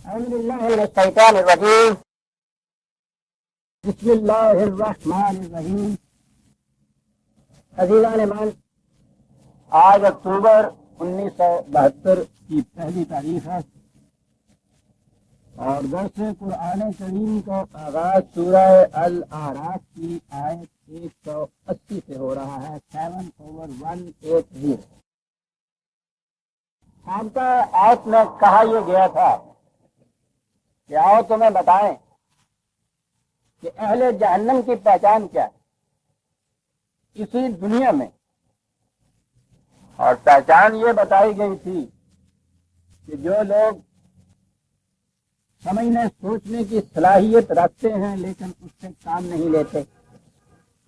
أعوذ بالله من الشيطان الرجيم. بسم الله الرحمن الرحیم. عزیزان من، آج اکتوبر 1972 کی پہلی تاریخ ہے اور درس قرآن کریم کا آغاز سورہ الاعراف کی آیت 180 سے ہو رہا ہے. 7/180. سابقہ آیت میں کہا یہ گیا تھا کہ آؤ تمہیں بتائیں کہ اہل جہنم کی پہچان کیا ہے اسی دنیا میں. اور پہچان یہ بتائی گئی تھی کہ جو لوگ سمجھنے سوچنے کی صلاحیت رکھتے ہیں لیکن اس سے کام نہیں لیتے،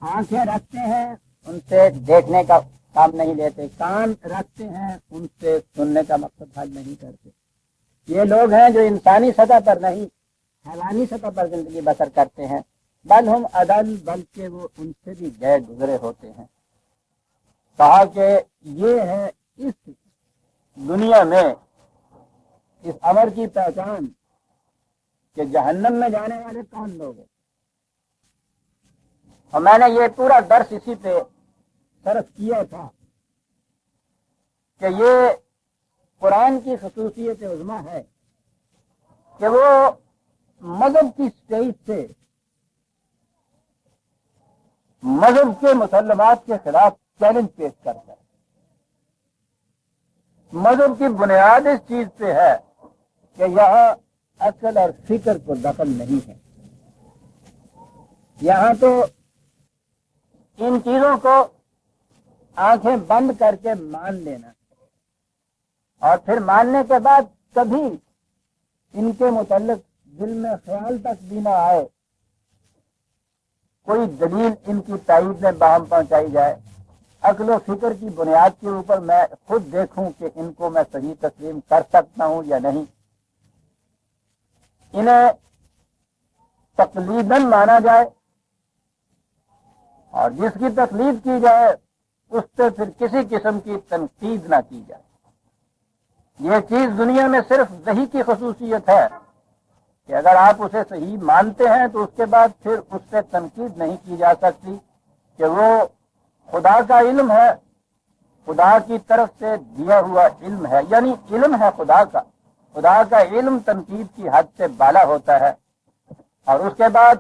آنکھیں رکھتے ہیں ان سے دیکھنے کا کام نہیں لیتے، کان رکھتے ہیں ان سے سننے کا مقصد حل نہیں کرتے، یہ لوگ ہیں جو انسانی سطح پر نہیں حیوانی سطح پر زندگی بسر کرتے ہیں. بل ہم عدل، بلکہ وہ ان سے بھی گئے گزرے ہوتے ہیں. کہا کہ یہ ہے اس دنیا میں اس امر کی پہچان کہ جہنم میں جانے والے کون لوگ ہیں. اور میں نے یہ پورا درس اسی پہ صرف کیا تھا کہ یہ قرآن کی خصوصیت عظمیٰ ہے کہ وہ مذہب کی سٹیج سے مذہب کے مسلمات کے خلاف چیلنج پیش کرتا ہے. مذہب کی بنیاد اس چیز پہ ہے کہ یہاں عقل اور فکر کو دخل نہیں ہے. یہاں تو ان چیزوں کو آنکھیں بند کر کے مان لینا اور پھر ماننے کے بعد کبھی ان کے متعلق دل میں خیال تک بھی نہ آئے، کوئی دلیل ان کی تائید میں باہم پہنچائی جائے، عقل و فکر کی بنیاد کے اوپر میں خود دیکھوں کہ ان کو میں صحیح تسلیم کر سکتا ہوں یا نہیں، انہیں تقلیداً مانا جائے اور جس کی تقلید کی جائے اس سے پھر کسی قسم کی تنقید نہ کی جائے. یہ چیز دنیا میں صرف وحی کی خصوصیت ہے کہ اگر آپ اسے صحیح مانتے ہیں تو اس کے بعد پھر اس سے تنقید نہیں کی جا سکتی کہ وہ خدا کا علم ہے، خدا کی طرف سے دیا ہوا علم ہے، یعنی علم ہے خدا کا. خدا کا علم تنقید کی حد سے بالا ہوتا ہے اور اس کے بعد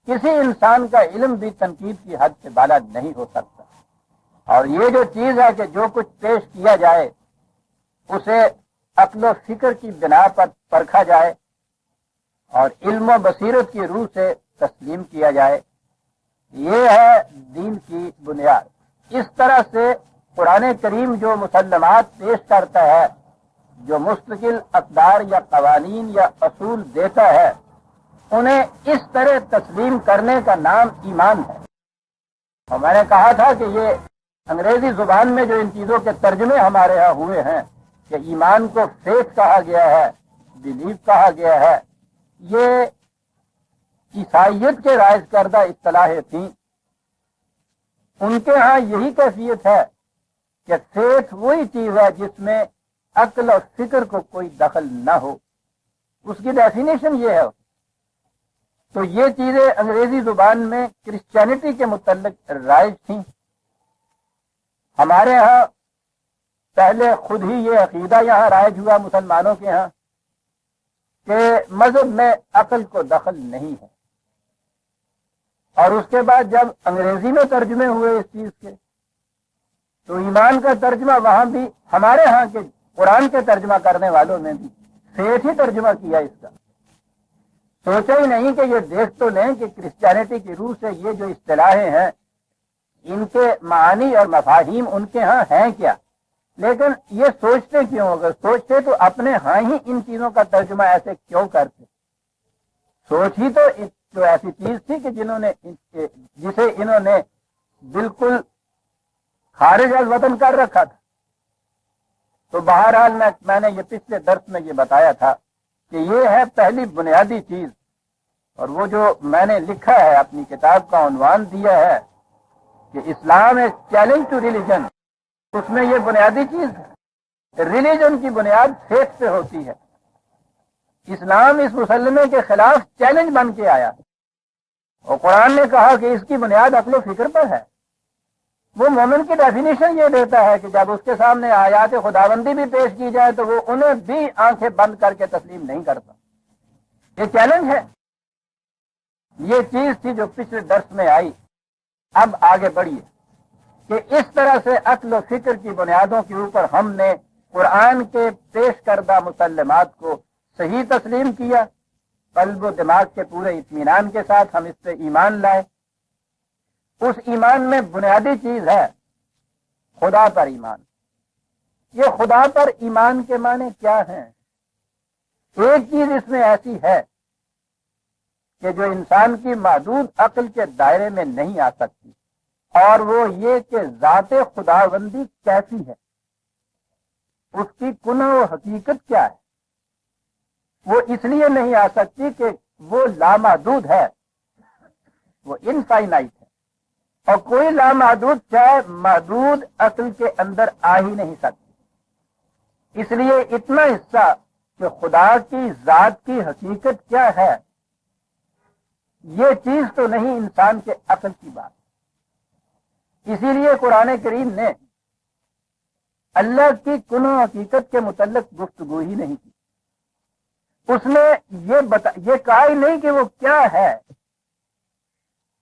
کسی انسان کا علم بھی تنقید کی حد سے بالا نہیں ہو سکتا. اور یہ جو چیز ہے کہ جو کچھ پیش کیا جائے اسے عقل و فکر کی بنا پر پرکھا جائے اور علم و بصیرت کی روح سے تسلیم کیا جائے، یہ ہے دین کی بنیاد. اس طرح سے قرآن کریم جو مسلمات پیش کرتا ہے، جو مستقل اقدار یا قوانین یا اصول دیتا ہے، انہیں اس طرح تسلیم کرنے کا نام ایمان ہے. اور میں نے کہا تھا کہ یہ انگریزی زبان میں جو ان چیزوں کے ترجمے ہمارے ہاں ہوئے ہیں کہ ایمان کو فیتھ کہا گیا ہے، بلیف کہا گیا ہے، یہ عیسائیت کے رائج کردہ اصطلاحیں تھیں. ان کے ہاں یہی کیفیت ہے کہ فیتھ وہی چیز ہے جس میں عقل اور فکر کو کوئی دخل نہ ہو. اس کی ڈیفینیشن یہ ہے. تو یہ چیزیں انگریزی زبان میں کرسچینٹی کے متعلق رائج تھیں. ہمارے ہاں پہلے خود ہی یہ عقیدہ یہاں رائج ہوا مسلمانوں کے ہاں کہ مذہب میں عقل کو دخل نہیں ہے. اور اس کے بعد جب انگریزی میں ترجمے ہوئے اس چیز کے تو ایمان کا ترجمہ وہاں بھی ہمارے ہاں کے قرآن کے ترجمہ کرنے والوں نے بھی فیتھ ہی ترجمہ کیا. اس کا سوچا ہی نہیں کہ یہ دیکھ تو لیں کہ کرسچینٹی کی روح سے یہ جو اصطلاحیں ہیں ان کے معانی اور مفاہیم ان کے ہاں ہیں کیا. لیکن یہ سوچتے کیوں؟ اگر سوچتے تو اپنے ہاں ہی ان چیزوں کا ترجمہ ایسے کیوں کرتے؟ سوچ ہی تو ایسی چیز تھی کہ جسے انہوں نے بالکل خارج از وطن کر رکھا تھا. تو بہرحال میں نے یہ پچھلے درس میں یہ بتایا تھا کہ یہ ہے پہلی بنیادی چیز. اور وہ جو میں نے لکھا ہے اپنی کتاب کا عنوان دیا ہے کہ اسلام از چیلنج ٹو ریلیجن، اس میں یہ بنیادی چیز ہے. ریلیجن کی بنیاد فیتھ پہ ہوتی ہے. اسلام اس مسلمے کے خلاف چیلنج بن کے آیا اور قرآن نے کہا کہ اس کی بنیاد عقل و فکر پر ہے۔ وہ مومن کی ڈیفینیشن یہ دیتا ہے کہ جب اس کے سامنے آیات خداوندی بھی پیش کی جائے تو وہ انہیں بھی آنکھیں بند کر کے تسلیم نہیں کرتا۔ یہ چیلنج ہے، یہ چیز تھی جو پچھلے درس میں آئی۔ اب آگے بڑھیے کہ اس طرح سے عقل و فکر کی بنیادوں کے اوپر ہم نے قرآن کے پیش کردہ مسلمات کو صحیح تسلیم کیا، قلب و دماغ کے پورے اطمینان کے ساتھ ہم اس پہ ایمان لائے۔ اس ایمان میں بنیادی چیز ہے خدا پر ایمان۔ یہ خدا پر ایمان کے معنی کیا ہیں؟ ایک چیز اس میں ایسی ہے کہ جو انسان کی محدود عقل کے دائرے میں نہیں آ سکتی، اور وہ یہ کہ ذات خداوندی کیسی ہے، اس کی کنہ و حقیقت کیا ہے۔ وہ اس لیے نہیں آ سکتی کہ وہ لامحدود ہے، وہ انفائنائٹ ہے، اور کوئی لامحدود چاہے محدود عقل کے اندر آ ہی نہیں سکتی۔ اس لیے اتنا حصہ کہ خدا کی ذات کی حقیقت کیا ہے، یہ چیز تو نہیں انسان کے عقل کی بات۔ اسی لیے قرآن کریم نے اللہ کی کنہ و حقیقت کے متعلق گفتگو ہی نہیں کی۔ اس نے یہ کہا ہی نہیں کہ وہ کیا ہے،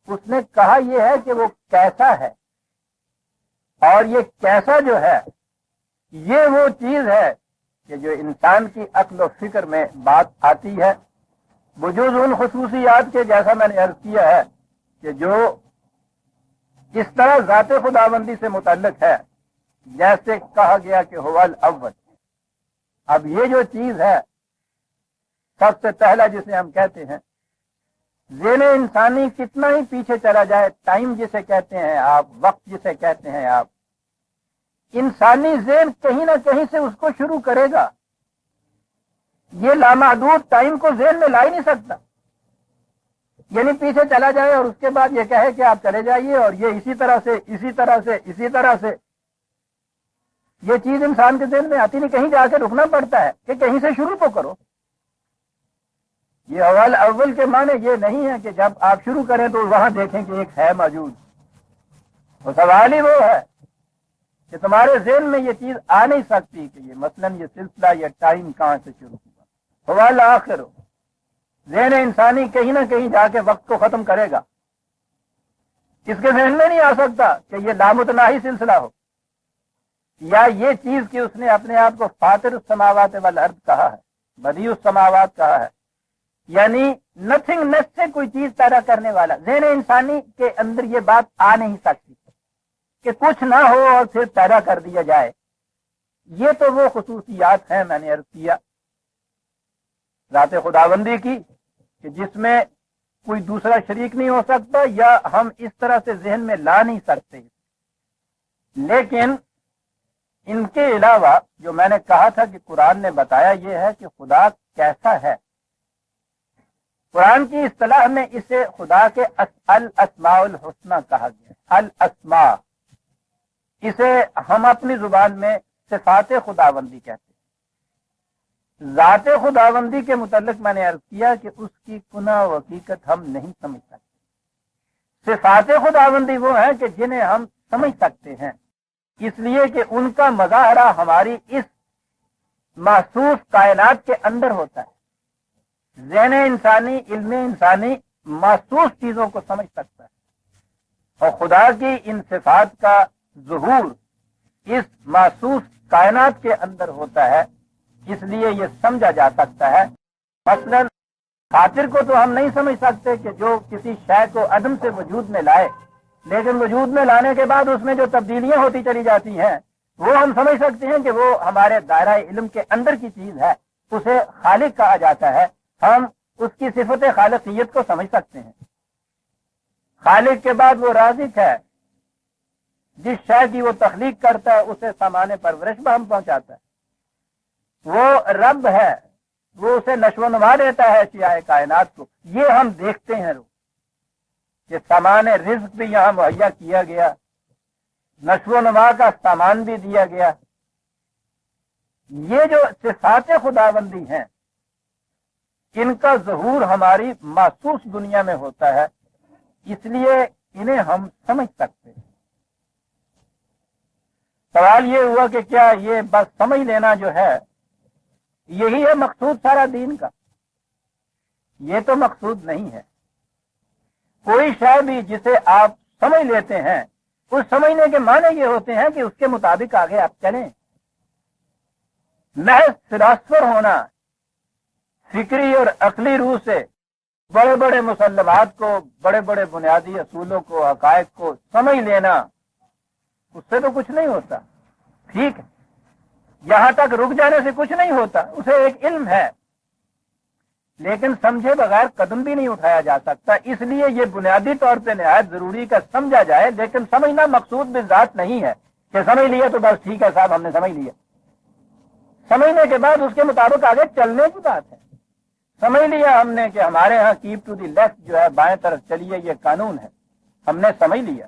اس نے کہا یہ ہے کہ وہ کیسا ہے، اور یہ کیسا جو ہے یہ وہ چیز ہے کہ جو انسان کی عقل و فکر میں بات آتی ہے، بجوز ان خصوصیات کے، جیسا میں نے عرض کیا ہے کہ جو اس طرح ذات خداوندی سے متعلق ہے، جیسے کہا گیا کہ هو الاول۔ اب یہ جو چیز ہے، سب سے پہلا جسے ہم کہتے ہیں ذہن انسانی کتنا ہی پیچھے چلا جائے، ٹائم جسے کہتے ہیں آپ، وقت جسے کہتے ہیں آپ، انسانی ذہن کہیں نہ کہیں سے اس کو شروع کرے گا۔ یہ لامحدود ٹائم کو ذہن میں لا ہی نہیں سکتا، یعنی پیچھے چلا جائے اور اس کے بعد یہ کہے کہ آپ چلے جائیے، اور یہ اسی طرح سے اسی طرح سے اسی طرح سے، یہ چیز انسان کے ذہن میں آتی نہیں، کہیں جا کے رکنا پڑتا ہے کہ کہیں سے شروع تو کرو۔ یہ اول اول کے معنی یہ نہیں ہے کہ جب آپ شروع کریں تو وہاں دیکھیں کہ ایک ہے موجود۔ تو سوال ہی وہ ہے کہ تمہارے ذہن میں یہ چیز آ نہیں سکتی کہ یہ مثلاً یہ سلسلہ یا ٹائم کہاں سے شروع ہوا۔ سوال آخر ہو، ذہن انسانی کہیں نہ کہیں جا کے وقت کو ختم کرے گا۔ اس کے ذہن میں نہیں آ سکتا کہ یہ لامتناہی سلسلہ ہو، یا یہ چیز کہ اس نے اپنے آپ کو فاطر السماوات والارض کہا ہے، بدیع السماوات کہا ہے، یعنی نتھنگ نیس سے کوئی چیز پیدا کرنے والا۔ ذہن انسانی کے اندر یہ بات آ نہیں سکتی کہ کچھ نہ ہو اور پھر پیدا کر دیا جائے۔ یہ تو وہ خصوصیات ہیں، میں نے عرض کیا، ذات خداوندی کی، کہ جس میں کوئی دوسرا شریک نہیں ہو سکتا، یا ہم اس طرح سے ذہن میں لا نہیں سکتے۔ لیکن ان کے علاوہ جو میں نے کہا تھا کہ قرآن نے بتایا یہ ہے کہ خدا کیسا ہے۔ قرآن کی اصطلاح میں اسے خدا کے الاسماء الحسنى کہا گیا، الاسماء، اسے ہم اپنی زبان میں صفات خداوندی کہتے ہیں۔ ذات خداوندی کے متعلق میں نے عرض کیا کہ اس کی کنہ و حقیقت ہم نہیں سمجھ سکتے۔ صفات خداوندی وہ ہیں کہ جنہیں ہم سمجھ سکتے ہیں، اس لیے کہ ان کا مظاہرہ ہماری اس محسوس کائنات کے اندر ہوتا ہے۔ ذہن انسانی، علم انسانی محسوس چیزوں کو سمجھ سکتا ہے، اور خدا کی ان صفات کا ظہور اس محسوس کائنات کے اندر ہوتا ہے، اس لیے یہ سمجھا جا سکتا ہے۔ مثلا خاطر کو تو ہم نہیں سمجھ سکتے کہ جو کسی شے کو عدم سے وجود میں لائے، لیکن وجود میں لانے کے بعد اس میں جو تبدیلیاں ہوتی چلی جاتی ہیں وہ ہم سمجھ سکتے ہیں کہ وہ ہمارے دائرہ علم کے اندر کی چیز ہے، اسے خالق کہا جاتا ہے۔ ہم اس کی صفت خالقیت کو سمجھ سکتے ہیں۔ خالق کے بعد وہ رازق ہے، جس شے کی وہ تخلیق کرتا ہے اسے سامان پرورش بہم پہنچاتا ہے۔ وہ رب ہے، وہ اسے نشو و نما دیتا ہے اشیاء کائنات کو۔ یہ ہم دیکھتے ہیں کہ سامان رزق بھی یہاں مہیا کیا گیا، نشو و نما کا سامان بھی دیا گیا۔ یہ جو صفات خداوندی ہیں ان کا ظہور ہماری محسوس دنیا میں ہوتا ہے، اس لیے انہیں ہم سمجھ سکتے ہیں۔ سوال یہ ہوا کہ کیا یہ بس سمجھ لینا جو ہے یہی ہے مقصود سارا دین کا؟ یہ تو مقصود نہیں ہے۔ کوئی شے بھی جسے آپ سمجھ لیتے ہیں، اس سمجھنے کے معنی یہ ہوتے ہیں کہ اس کے مطابق آگے آپ چلیں۔ محض فلاسفر ہونا، فکری اور عقلی روح سے بڑے بڑے مسلمات کو، بڑے بڑے بنیادی اصولوں کو، حقائق کو سمجھ لینا، اس سے تو کچھ نہیں ہوتا۔ ٹھیک ہے، یہاں تک رک جانے سے کچھ نہیں ہوتا، اسے ایک علم ہے، لیکن سمجھے بغیر قدم بھی نہیں اٹھایا جا سکتا۔ اس لیے یہ بنیادی طور پہ نہایت ضروری کا سمجھا جائے، لیکن سمجھنا مقصود بالذات نہیں ہے کہ سمجھ لیا تو بس ٹھیک ہے صاحب ہم نے سمجھ لیا۔ سمجھنے کے بعد اس کے مطابق آگے چلنے کی بات ہے۔ سمجھ لیا ہم نے کہ ہمارے ہاں کیپ ٹو دی لیفٹ جو ہے، بائیں طرف چلیے، یہ قانون ہے، ہم نے سمجھ لیا۔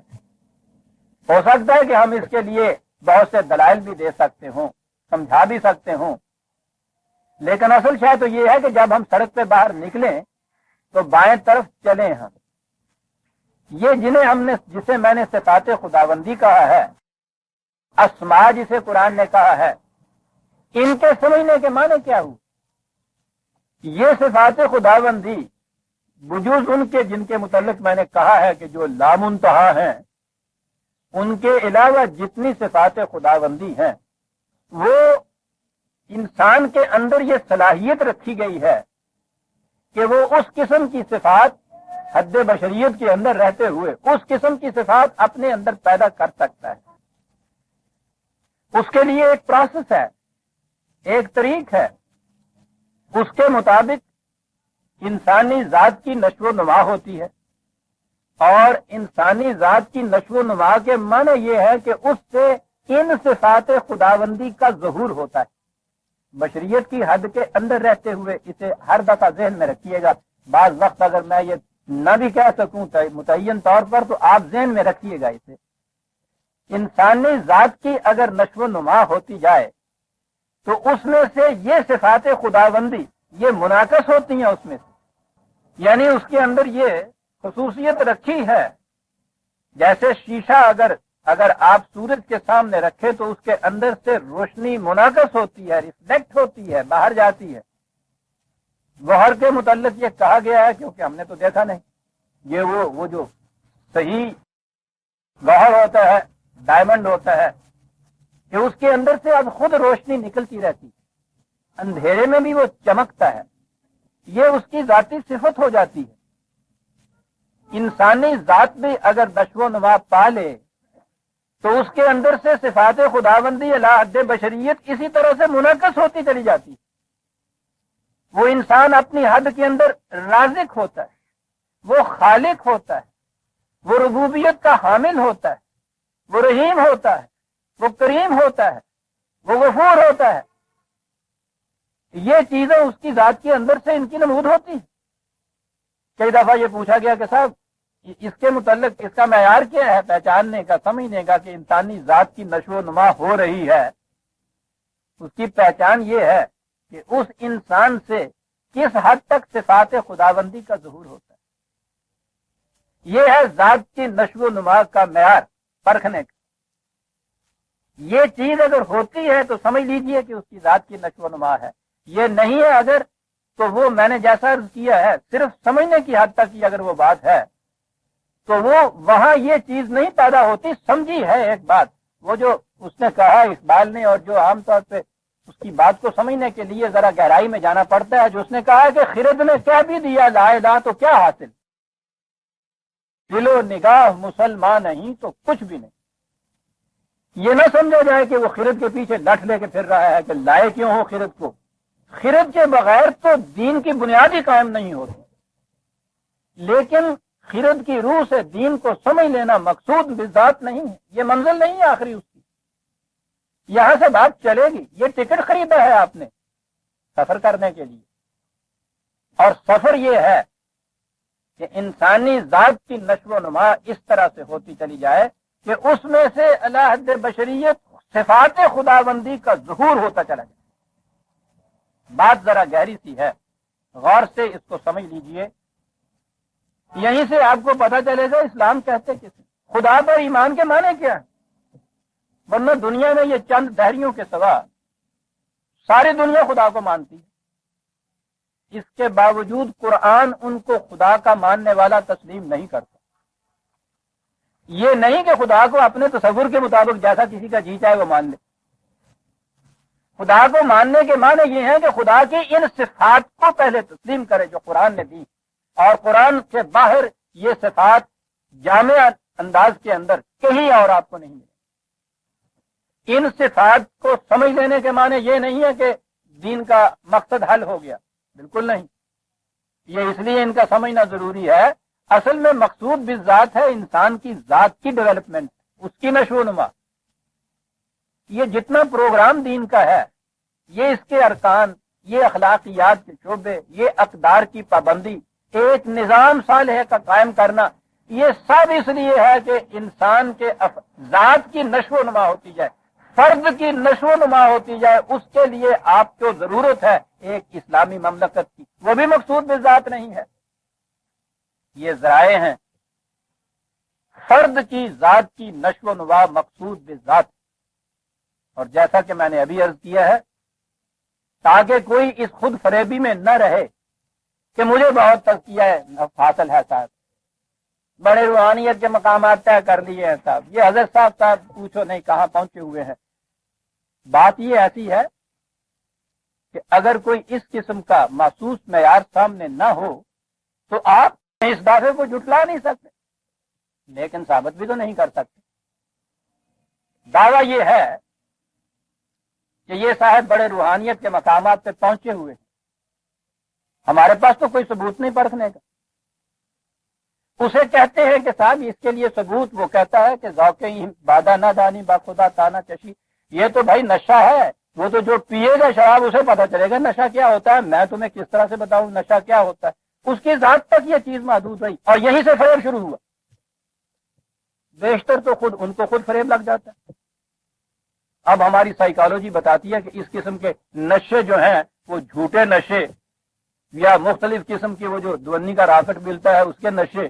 ہو سکتا ہے کہ ہم اس کے لیے بہت سے دلائل بھی دے سکتے ہوں، سمجھا بھی سکتے ہوں، لیکن اصل شاید تو یہ ہے کہ جب ہم سڑک پہ باہر نکلیں تو بائیں طرف چلیں ہم۔ یہ جسے میں نے صفات خداوندی کہا ہے، اسماء جسے قرآن نے کہا ہے، ان کے سمجھنے کے معنی کیا ہو؟ یہ صفات خداوندی بجوز ان کے جن کے متعلق میں نے کہا ہے کہ جو لامنتہا ہیں، ان کے علاوہ جتنی صفات خداوندی ہیں، وہ انسان کے اندر یہ صلاحیت رکھی گئی ہے کہ وہ اس قسم کی صفات حد بشریت کے اندر رہتے ہوئے اس قسم کی صفات اپنے اندر پیدا کر سکتا ہے۔ اس کے لیے ایک پروسیس ہے، ایک طریق ہے، اس کے مطابق انسانی ذات کی نشو و نما ہوتی ہے، اور انسانی ذات کی نشو و نما کے معنی یہ ہے کہ اس سے ان صفات خداوندی کا ظہور ہوتا ہے۔ بشریت کی حد کے اندر رہتے ہوئے اسے ہر دفعہ ذہن میں رکھیے گا۔ بعض وقت اگر میں یہ نہ بھی کہہ سکوں متعین طور پر تو آپ ذہن میں رکھیے گا اسے۔ انسانی ذات کی اگر نشو و نما ہوتی جائے تو اس میں سے یہ صفات خداوندی یہ منعکس ہوتی ہیں اس میں سے، یعنی اس کے اندر یہ خصوصیت رکھی ہے۔ جیسے شیشہ اگر آپ سورج کے سامنے رکھے تو اس کے اندر سے روشنی منعکس ہوتی ہے، ریفلیکٹ ہوتی ہے، باہر جاتی ہے۔ گوہر کے متعلق یہ کہا گیا ہے کیونکہ ہم نے تو دیکھا نہیں، یہ وہ جو صحیح گوہر ہوتا ہے، ڈائمنڈ ہوتا ہے، کہ اس کے اندر سے اب خود روشنی نکلتی رہتی ہے، اندھیرے میں بھی وہ چمکتا ہے۔ یہ اس کی ذاتی صفت ہو جاتی ہے۔ انسانی ذات بھی اگر نشو و نما پا لے تو اس کے اندر سے صفات خداوندی الی حد بشریت اسی طرح سے منعکس ہوتی چلی جاتی ہے۔ وہ انسان اپنی حد کے اندر رازق ہوتا ہے، وہ خالق ہوتا ہے، وہ ربوبیت کا حامل ہوتا ہے، وہ رحیم ہوتا ہے، وہ کریم ہوتا ہے، وہ غفور ہوتا ہے۔ یہ چیزیں اس کی ذات کے اندر سے ان کی نمود ہوتی ہیں۔ کئی دفعہ یہ پوچھا گیا کہ صاحب اس کے متعلق اس کا معیار کیا ہے پہچاننے کا، سمجھنے کا کہ انسانی ذات کی نشو و نما ہو رہی ہے؟ اس کی پہچان یہ ہے کہ اس انسان سے کس حد تک صفات خداوندی کا ظہور ہوتا ہے۔ یہ ہے ذات کی نشو و نما کا معیار پرکھنے کا۔ یہ چیز اگر ہوتی ہے تو سمجھ لیجئے کہ اس کی ذات کی نشو و نما ہے۔ یہ نہیں ہے اگر تو وہ میں نے جیسا عرض کیا ہے صرف سمجھنے کی حد تک ہی اگر وہ بات ہے تو وہ وہاں یہ چیز نہیں پیدا ہوتی۔ سمجھی ہے ایک بات، وہ جو اس نے کہا اقبال نے، اور جو عام طور پہ اس کی بات کو سمجھنے کے لیے ذرا گہرائی میں جانا پڑتا ہے، جو اس نے کہا کہ خرد نے کہہ بھی دیا لا الہ تو کیا حاصل، دل و نگاہ مسلمان نہیں تو کچھ بھی نہیں۔ یہ نہ سمجھا جائے کہ وہ خرد کے پیچھے لٹ لے کے پھر رہا ہے کہ لائے کیوں ہو خرد کو۔ خرد کے بغیر تو دین کی بنیاد ہی قائم نہیں ہوتی، لیکن خرد کی روح سے دین کو سمجھ لینا مقصود بذات نہیں ہے، یہ منزل نہیں ہے آخری اس کی۔ یہاں سے بات چلے گی، یہ ٹکٹ خریدا ہے آپ نے سفر کرنے کے لیے، اور سفر یہ ہے کہ انسانی ذات کی نشو و نما اس طرح سے ہوتی چلی جائے کہ اس میں سے الی حد بشریت صفات خداوندی کا ظہور ہوتا چلا جائے۔ بات ذرا گہری سی ہے، غور سے اس کو سمجھ لیجئے، یہیں سے آپ کو پتہ چلے گا اسلام کہتے کسے، خدا پر ایمان کے معنی کیا ہے۔ ورنہ دنیا میں یہ چند دہریوں کے سوا ساری دنیا خدا کو مانتی ہے، اس کے باوجود قرآن ان کو خدا کا ماننے والا تسلیم نہیں کرتا۔ یہ نہیں کہ خدا کو اپنے تصور کے مطابق جیسا کسی کا جی چاہے وہ مان لے۔ خدا کو ماننے کے معنی یہ ہے کہ خدا کی ان صفات کو پہلے تسلیم کرے جو قرآن نے دی، اور قرآن سے باہر یہ صفات جامع انداز کے اندر کہیں اور آپ کو نہیں ملے۔ ان صفات کو سمجھ لینے کے معنی یہ نہیں ہے کہ دین کا مقصد حل ہو گیا، بالکل نہیں۔ یہ اس لیے ان کا سمجھنا ضروری ہے، اصل میں مقصود بالذات ہے انسان کی ذات کی ڈیولپمنٹ، اس کی نشو و نما۔ یہ جتنا پروگرام دین کا ہے، یہ اس کے ارکان، یہ اخلاقیات کے شعبے، یہ اقدار کی پابندی، ایک نظام صالح کا قائم کرنا، یہ سب اس لیے ہے کہ انسان کے ذات کی نشو و نما ہوتی جائے، فرد کی نشو و نما ہوتی جائے۔ اس کے لیے آپ کو ضرورت ہے ایک اسلامی مملکت کی، وہ بھی مقصود بالذات نہیں ہے، یہ ذرائع ہیں۔ فرد کی ذات کی نشو و نما مقصود بالذات، اور جیسا کہ میں نے ابھی عرض کیا ہے، تاکہ کوئی اس خود فریبی میں نہ رہے کہ مجھے بہت تزکیہ حاصل ہے صاحب، بڑے روحانیت کے مقامات طے کر لیے ہیں صاحب، یہ حضرت صاحب پوچھو نہیں کہاں پہنچے ہوئے ہیں۔ بات یہ ایسی ہے کہ اگر کوئی اس قسم کا محسوس معیار سامنے نہ ہو تو آپ اس دعوے کو جھٹلا نہیں سکتے، لیکن ثابت بھی تو نہیں کر سکتے۔ دعویٰ یہ ہے کہ یہ صاحب بڑے روحانیت کے مقامات پہ پہنچے ہوئے ہیں، ہمارے پاس تو کوئی ثبوت نہیں پرکھنے کا۔ اسے کہتے ہیں کہ صاحب اس کے لیے ثبوت، وہ کہتا ہے کہ ذوق بادہ نہ دانی با خدا تانا چشی، یہ تو بھائی نشہ ہے، وہ تو جو پیے گا شراب اسے پتہ چلے گا نشہ کیا ہوتا ہے، میں تمہیں کس طرح سے بتاؤں نشہ کیا ہوتا ہے۔ اس کی ذات تک یہ چیز محدود رہی، اور یہیں سے فریب شروع ہوا۔ بیشتر تو خود ان کو خود فریب لگ جاتا ہے۔ اب ہماری سائیکالوجی بتاتی ہے کہ اس قسم کے نشے جو ہیں وہ جھوٹے نشے، یا مختلف قسم کی وہ جو دونی کا راکٹ ملتا ہے اس کے نشے،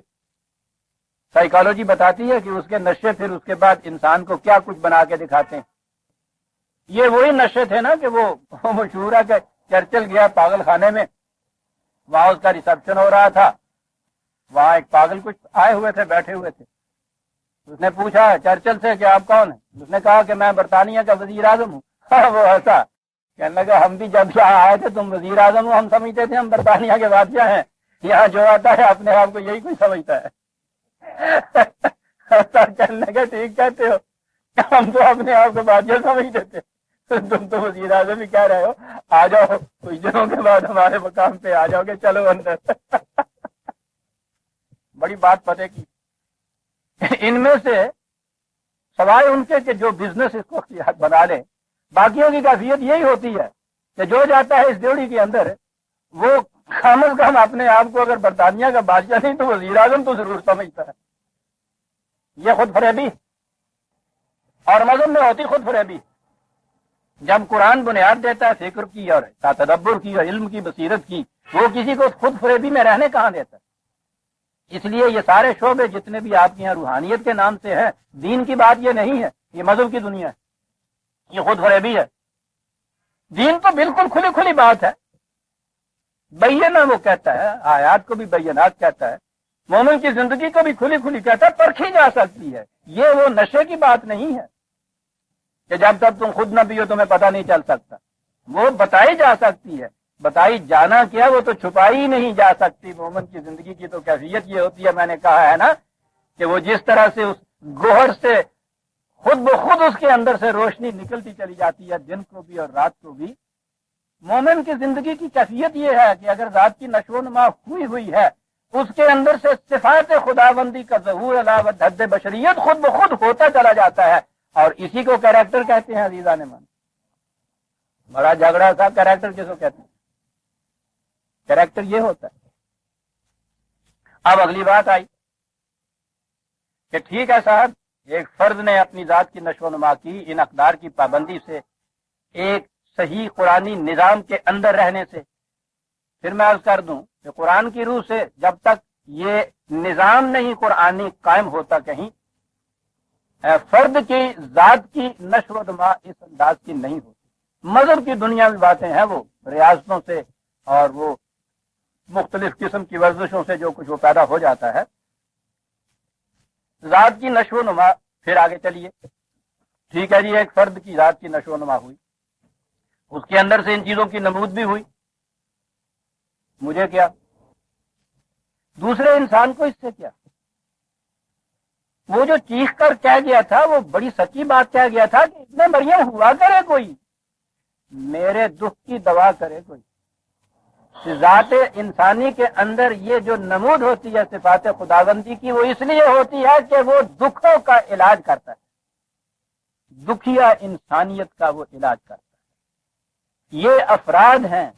سائیکالوجی بتاتی ہے کہ اس کے نشے پھر اس کے بعد انسان کو کیا کچھ بنا کے دکھاتے ہیں۔ یہ وہی نشے تھے نا کہ وہ مشہور ہے کہ چرچل گیا پاگل خانے میں، وہاں اس کا ریسپشن ہو رہا تھا، وہاں ایک پاگل کچھ آئے ہوئے تھے، بیٹھے ہوئے تھے۔ اس نے پوچھا چرچل سے کہ آپ کون ہیں؟ اس نے کہا کہ میں برطانیہ کا وزیر اعظم ہوں۔ وہ ایسا کہنے لگا ہم بھی جب یہاں آئے تھے تم وزیر اعظم ہو، ہم سمجھتے تھے ہم برطانیہ کے بادشاہ ہیں، یہاں جو آتا ہے اپنے آپ کو یہی کوئی سمجھتا ہے۔ کہنے لگا ٹھیک کہتے ہو، ہم تو اپنے آپ کو بادشاہ سمجھتے تھے، تم تو وزیر اعظم ہی کہہ رہے ہو، آ جاؤ کچھ دنوں کے بعد ہمارے مقام پہ آ جاؤ گے، چلو اندر۔ بڑی بات پتہ کی، ان میں سے سوائے ان کے کہ جو بزنس اس کو بنا لے، باقیوں کی کیفیت یہی ہوتی ہے کہ جو جاتا ہے اس ڈیوڑی کے اندر وہ کم از کم اپنے آپ کو اگر برطانیہ کا بادشاہ نہیں تو وزیر اعظم تو ضرور سمجھتا ہے۔ یہ خود فریبی، اور مذہب میں ہوتی خود فریبی۔ جب قرآن بنیاد دیتا ہے فکر کی اور تدبر کی اور علم کی بصیرت کی، وہ کسی کو خود فریبی میں رہنے کہاں دیتا ہے؟ اس لیے یہ سارے شعبے جتنے بھی آپ کے یہاں روحانیت کے نام سے ہیں، دین کی بات یہ نہیں ہے، یہ مذہب کی دنیا ہے، یہ خود فریبی ہے۔ دین تو بالکل کھلی کھلی بات ہے، بینہ وہ کہتا ہے، آیات کو بھی بینات کہتا ہے، مومن کی زندگی کو بھی کھلی کھلی کہتا ہے، پرکھی جا سکتی ہے۔ یہ وہ نشے کی بات نہیں ہے کہ جب تک تم خود نہ پیو تمہیں پتہ نہیں چل سکتا، وہ بتائی جا سکتی ہے، بتائی جانا کیا وہ تو چھپائی نہیں جا سکتی۔ مومن کی زندگی کی تو کیفیت یہ ہوتی ہے، میں نے کہا ہے نا کہ وہ جس طرح سے اس گوہر سے خود بخود اس کے اندر سے روشنی نکلتی چلی جاتی ہے، دن کو بھی اور رات کو بھی۔ مومن کی زندگی کی کیفیت یہ ہے کہ اگر ذات کی نشو و نما ہوئی ہے، اس کے اندر سے صفات خداوندی کا ظہور علاوہ حد بشریت خود بخود ہوتا چلا جاتا ہے، اور اسی کو کیریکٹر کہتے ہیں۔ عزیزان من، بڑا جھگڑا تھا کیریکٹر کس کو کہتے ہیں؟ کیریکٹر یہ ہوتا ہے۔ اب اگلی بات آئی کہ ٹھیک ہے صاحب، ایک فرد نے اپنی ذات کی نشو و نما کی ان اقدار کی پابندی سے، ایک صحیح قرآنی نظام کے اندر رہنے سے، پھر میں عرض کر دوں کہ قرآن کی روح سے جب تک یہ نظام نہیں قرآنی قائم ہوتا کہیں، فرد کی ذات کی نشو و نما اس انداز کی نہیں ہوتی۔ مذہب کی دنیا میں باتیں ہیں، وہ ریاستوں سے اور وہ مختلف قسم کی ورزشوں سے جو کچھ وہ پیدا ہو جاتا ہے، ذات کی نشو و نما۔ پھر آگے چلیے، ٹھیک ہے جی، ایک فرد کی ذات کی نشو و نما ہوئی، اس کے اندر سے ان چیزوں کی نمود بھی ہوئی، مجھے کیا، دوسرے انسان کو اس سے کیا؟ وہ جو چیخ کر کہہ گیا تھا وہ بڑی سچی بات کہہ گیا تھا کہ اتنے مریم ہوا کرے کوئی، میرے دکھ کی دوا کرے کوئی۔ ذات انسانی کے اندر یہ جو نمود ہوتی ہے صفات خداوندی کی، وہ اس لیے ہوتی ہے کہ وہ دکھوں کا علاج کرتا ہے، دکھیا انسانیت کا وہ علاج کرتا ہے۔ یہ افراد ہیں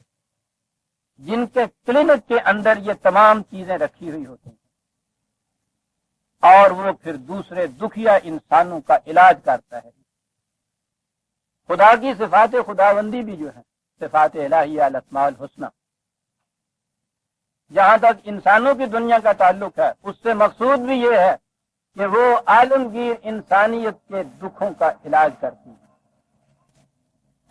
جن کے کلینک کے اندر یہ تمام چیزیں رکھی ہوئی ہوتی ہیں، اور وہ پھر دوسرے دکھیا انسانوں کا علاج کرتا ہے۔ خدا کی صفات خداوندی بھی جو ہے صفات الہیہ الاسماء الحسنی، جہاں تک انسانوں کی دنیا کا تعلق ہے، اس سے مقصود بھی یہ ہے کہ وہ عالمگیر انسانیت کے دکھوں کا علاج کرتی ہے۔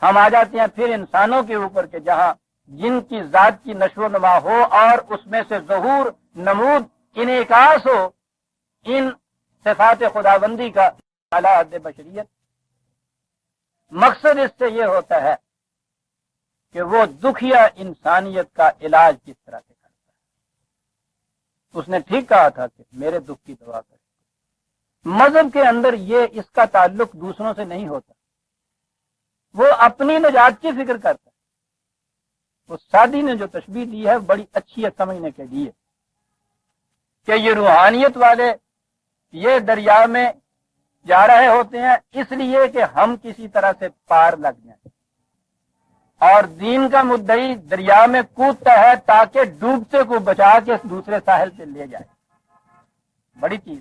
ہم آ جاتے ہیں پھر انسانوں کے اوپر کہ جہاں جن کی ذات کی نشو و نما ہو اور اس میں سے ظہور، نمود، انعکاس ہو ان صفات خداوندی کا اعلی حد بشریت۔ مقصد اس سے یہ ہوتا ہے کہ وہ دکھیا انسانیت کا علاج کس طرح سے کرتا ہے۔ اس نے ٹھیک کہا تھا کہ میرے دکھ کی دوا کرے۔ مذہب کے اندر یہ اس کا تعلق دوسروں سے نہیں ہوتا، وہ اپنی نجات کی فکر کرتا ہے۔ وہ سادی نے جو تشبیہ دی ہے بڑی اچھی ہے سمجھنے کے لیے کہ یہ روحانیت والے یہ دریا میں جا رہے ہوتے ہیں اس لیے کہ ہم کسی طرح سے پار لگ جائیں، اور دین کا مدعی دریا میں کودتا ہے تاکہ ڈوبتے کو بچا کے دوسرے ساحل پہ لے جائے۔ بڑی چیز،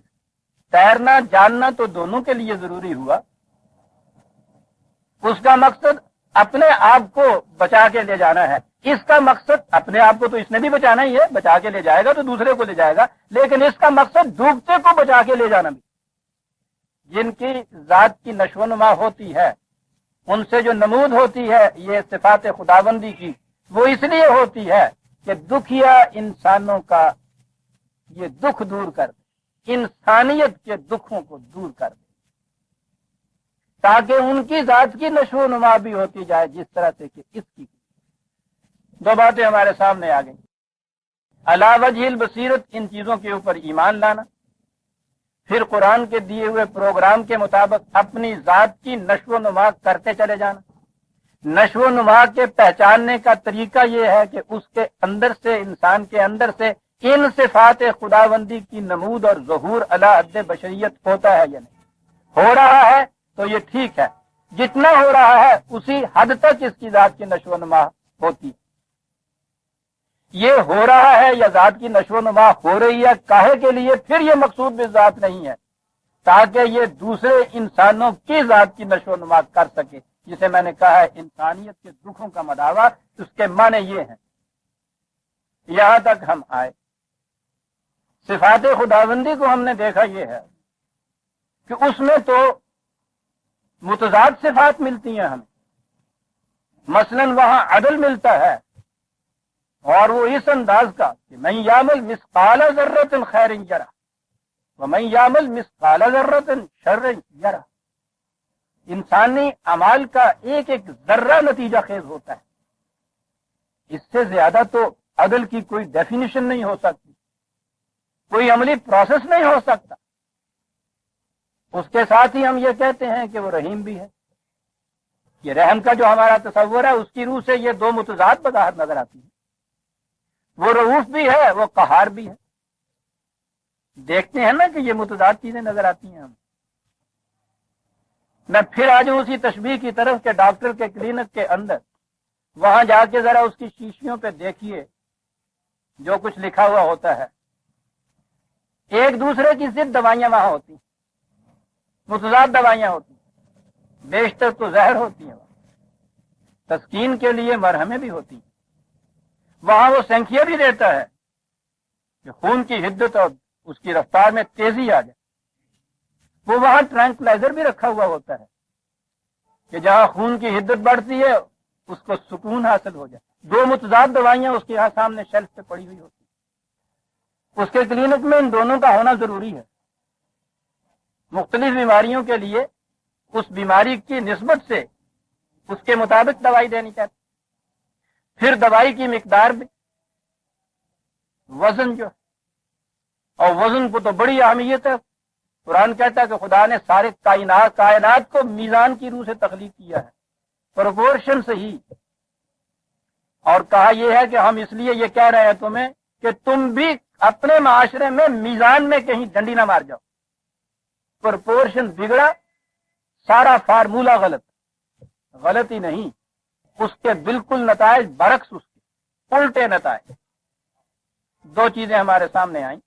تیرنا جاننا تو دونوں کے لیے ضروری ہوا۔ اس کا مقصد اپنے آپ کو بچا کے لے جانا ہے، اس کا مقصد اپنے آپ کو تو اس نے بھی بچانا ہی ہے، بچا کے لے جائے گا تو دوسرے کو لے جائے گا، لیکن اس کا مقصد ڈوبتے کو بچا کے لے جانا بھی۔ جن کی ذات کی نشو و نما ہوتی ہے، ان سے جو نمود ہوتی ہے یہ صفات خداوندی کی، وہ اس لیے ہوتی ہے کہ دکھیا انسانوں کا یہ دکھ دور کر دے، انسانیت کے دکھوں کو دور کر دے، تاکہ ان کی ذات کی نشو و نما بھی ہوتی جائے جس طرح سے کہ اس کی۔ دو باتیں ہمارے سامنے آ گئی، علی وجہ البصیرت ان چیزوں کے اوپر ایمان لانا، پھر قرآن کے دیے ہوئے پروگرام کے مطابق اپنی ذات کی نشو و نما کرتے چلے جانا۔ نشو و نما کے پہچاننے کا طریقہ یہ ہے کہ اس کے اندر سے، انسان کے اندر سے ان صفات خداوندی کی نمود اور ظہور علی حد بشریت ہوتا ہے یا نہیں۔ ہو رہا ہے تو یہ ٹھیک ہے، جتنا ہو رہا ہے اسی حد تک اس کی ذات کی نشو و نما ہوتی۔ یہ ہو رہا ہے یا ذات کی نشو و نما ہو رہی ہے کاہے کے لیے؟ پھر یہ مقصود بھی ذات نہیں ہے، تاکہ یہ دوسرے انسانوں کی ذات کی نشو و نما کر سکے، جسے میں نے کہا ہے انسانیت کے دکھوں کا مداوا۔ اس کے معنی یہ ہیں، یہاں تک ہم آئے، صفات خداوندی کو ہم نے دیکھا یہ ہے کہ اس میں تو متضاد صفات ملتی ہیں ہمیں، مثلا وہاں عدل ملتا ہے، اور وہ اس انداز کا کہ من یعمل مثقال ذرۃ خیر یرہ ومن یعمل مثقال ذرۃ شر یرہ۔ انسانی اعمال کا ایک ایک ذرہ نتیجہ خیز ہوتا ہے، اس سے زیادہ تو عدل کی کوئی ڈیفینیشن نہیں ہو سکتی، کوئی عملی پروسیس نہیں ہو سکتا۔ اس کے ساتھ ہی ہم یہ کہتے ہیں کہ وہ رحیم بھی ہے۔ یہ رحم کا جو ہمارا تصور ہے اس کی روح سے یہ دو متضاد بظاہر نظر آتی ہیں، وہ رؤوف بھی ہے، وہ قہار بھی ہے۔ دیکھتے ہیں نا کہ یہ متضاد چیزیں نظر آتی ہیں ہمیں۔ میں پھر آ جاؤں اسی تشبیہ کی طرف کہ ڈاکٹر کے کلینک کے اندر وہاں جا کے ذرا اس کی شیشیوں پہ دیکھیے جو کچھ لکھا ہوا ہوتا ہے، ایک دوسرے کی ضد دوائیاں وہاں ہوتی ہیں، متضاد دوائیاں ہوتی ہیں، بیشتر تو زہر ہوتی ہیں، تسکین کے لیے مرہمیں بھی ہوتی ہیں۔ وہاں وہ سینکیا بھی دیتا ہے کہ خون کی حدت اور اس کی رفتار میں تیزی آ جائے. وہ وہاں ٹرانکلائزر بھی رکھا ہوا ہوتا ہے کہ جہاں خون کی حدت بڑھتی ہے اس کو سکون حاصل ہو جائے. 2 متضاد دوائیاں اس کے یہاں سامنے شیلف پہ پڑی ہوئی ہوتی ہیں. اس کے کلینک میں ان دونوں کا ہونا ضروری ہے. مختلف بیماریوں کے لیے اس بیماری کی نسبت سے اس کے مطابق دوائی دینی چاہیے. پھر دوائی کی مقدار بھی، وزن جو، اور وزن کو تو بڑی اہمیت ہے. قرآن کہتا ہے کہ خدا نے سارے کائنات کو میزان کی روح سے تخلیق کیا ہے، پروپورشن سے ہی. اور کہا یہ ہے کہ ہم اس لیے یہ کہہ رہے ہیں تمہیں کہ تم بھی اپنے معاشرے میں میزان میں کہیں ڈنڈی نہ مار جاؤ. پرپورشن بگڑا، سارا فارمولہ غلط ہی نہیں، اس کے بالکل نتائج برعکس، اس کے الٹے نتائج. 2 چیزیں ہمارے سامنے آئیں.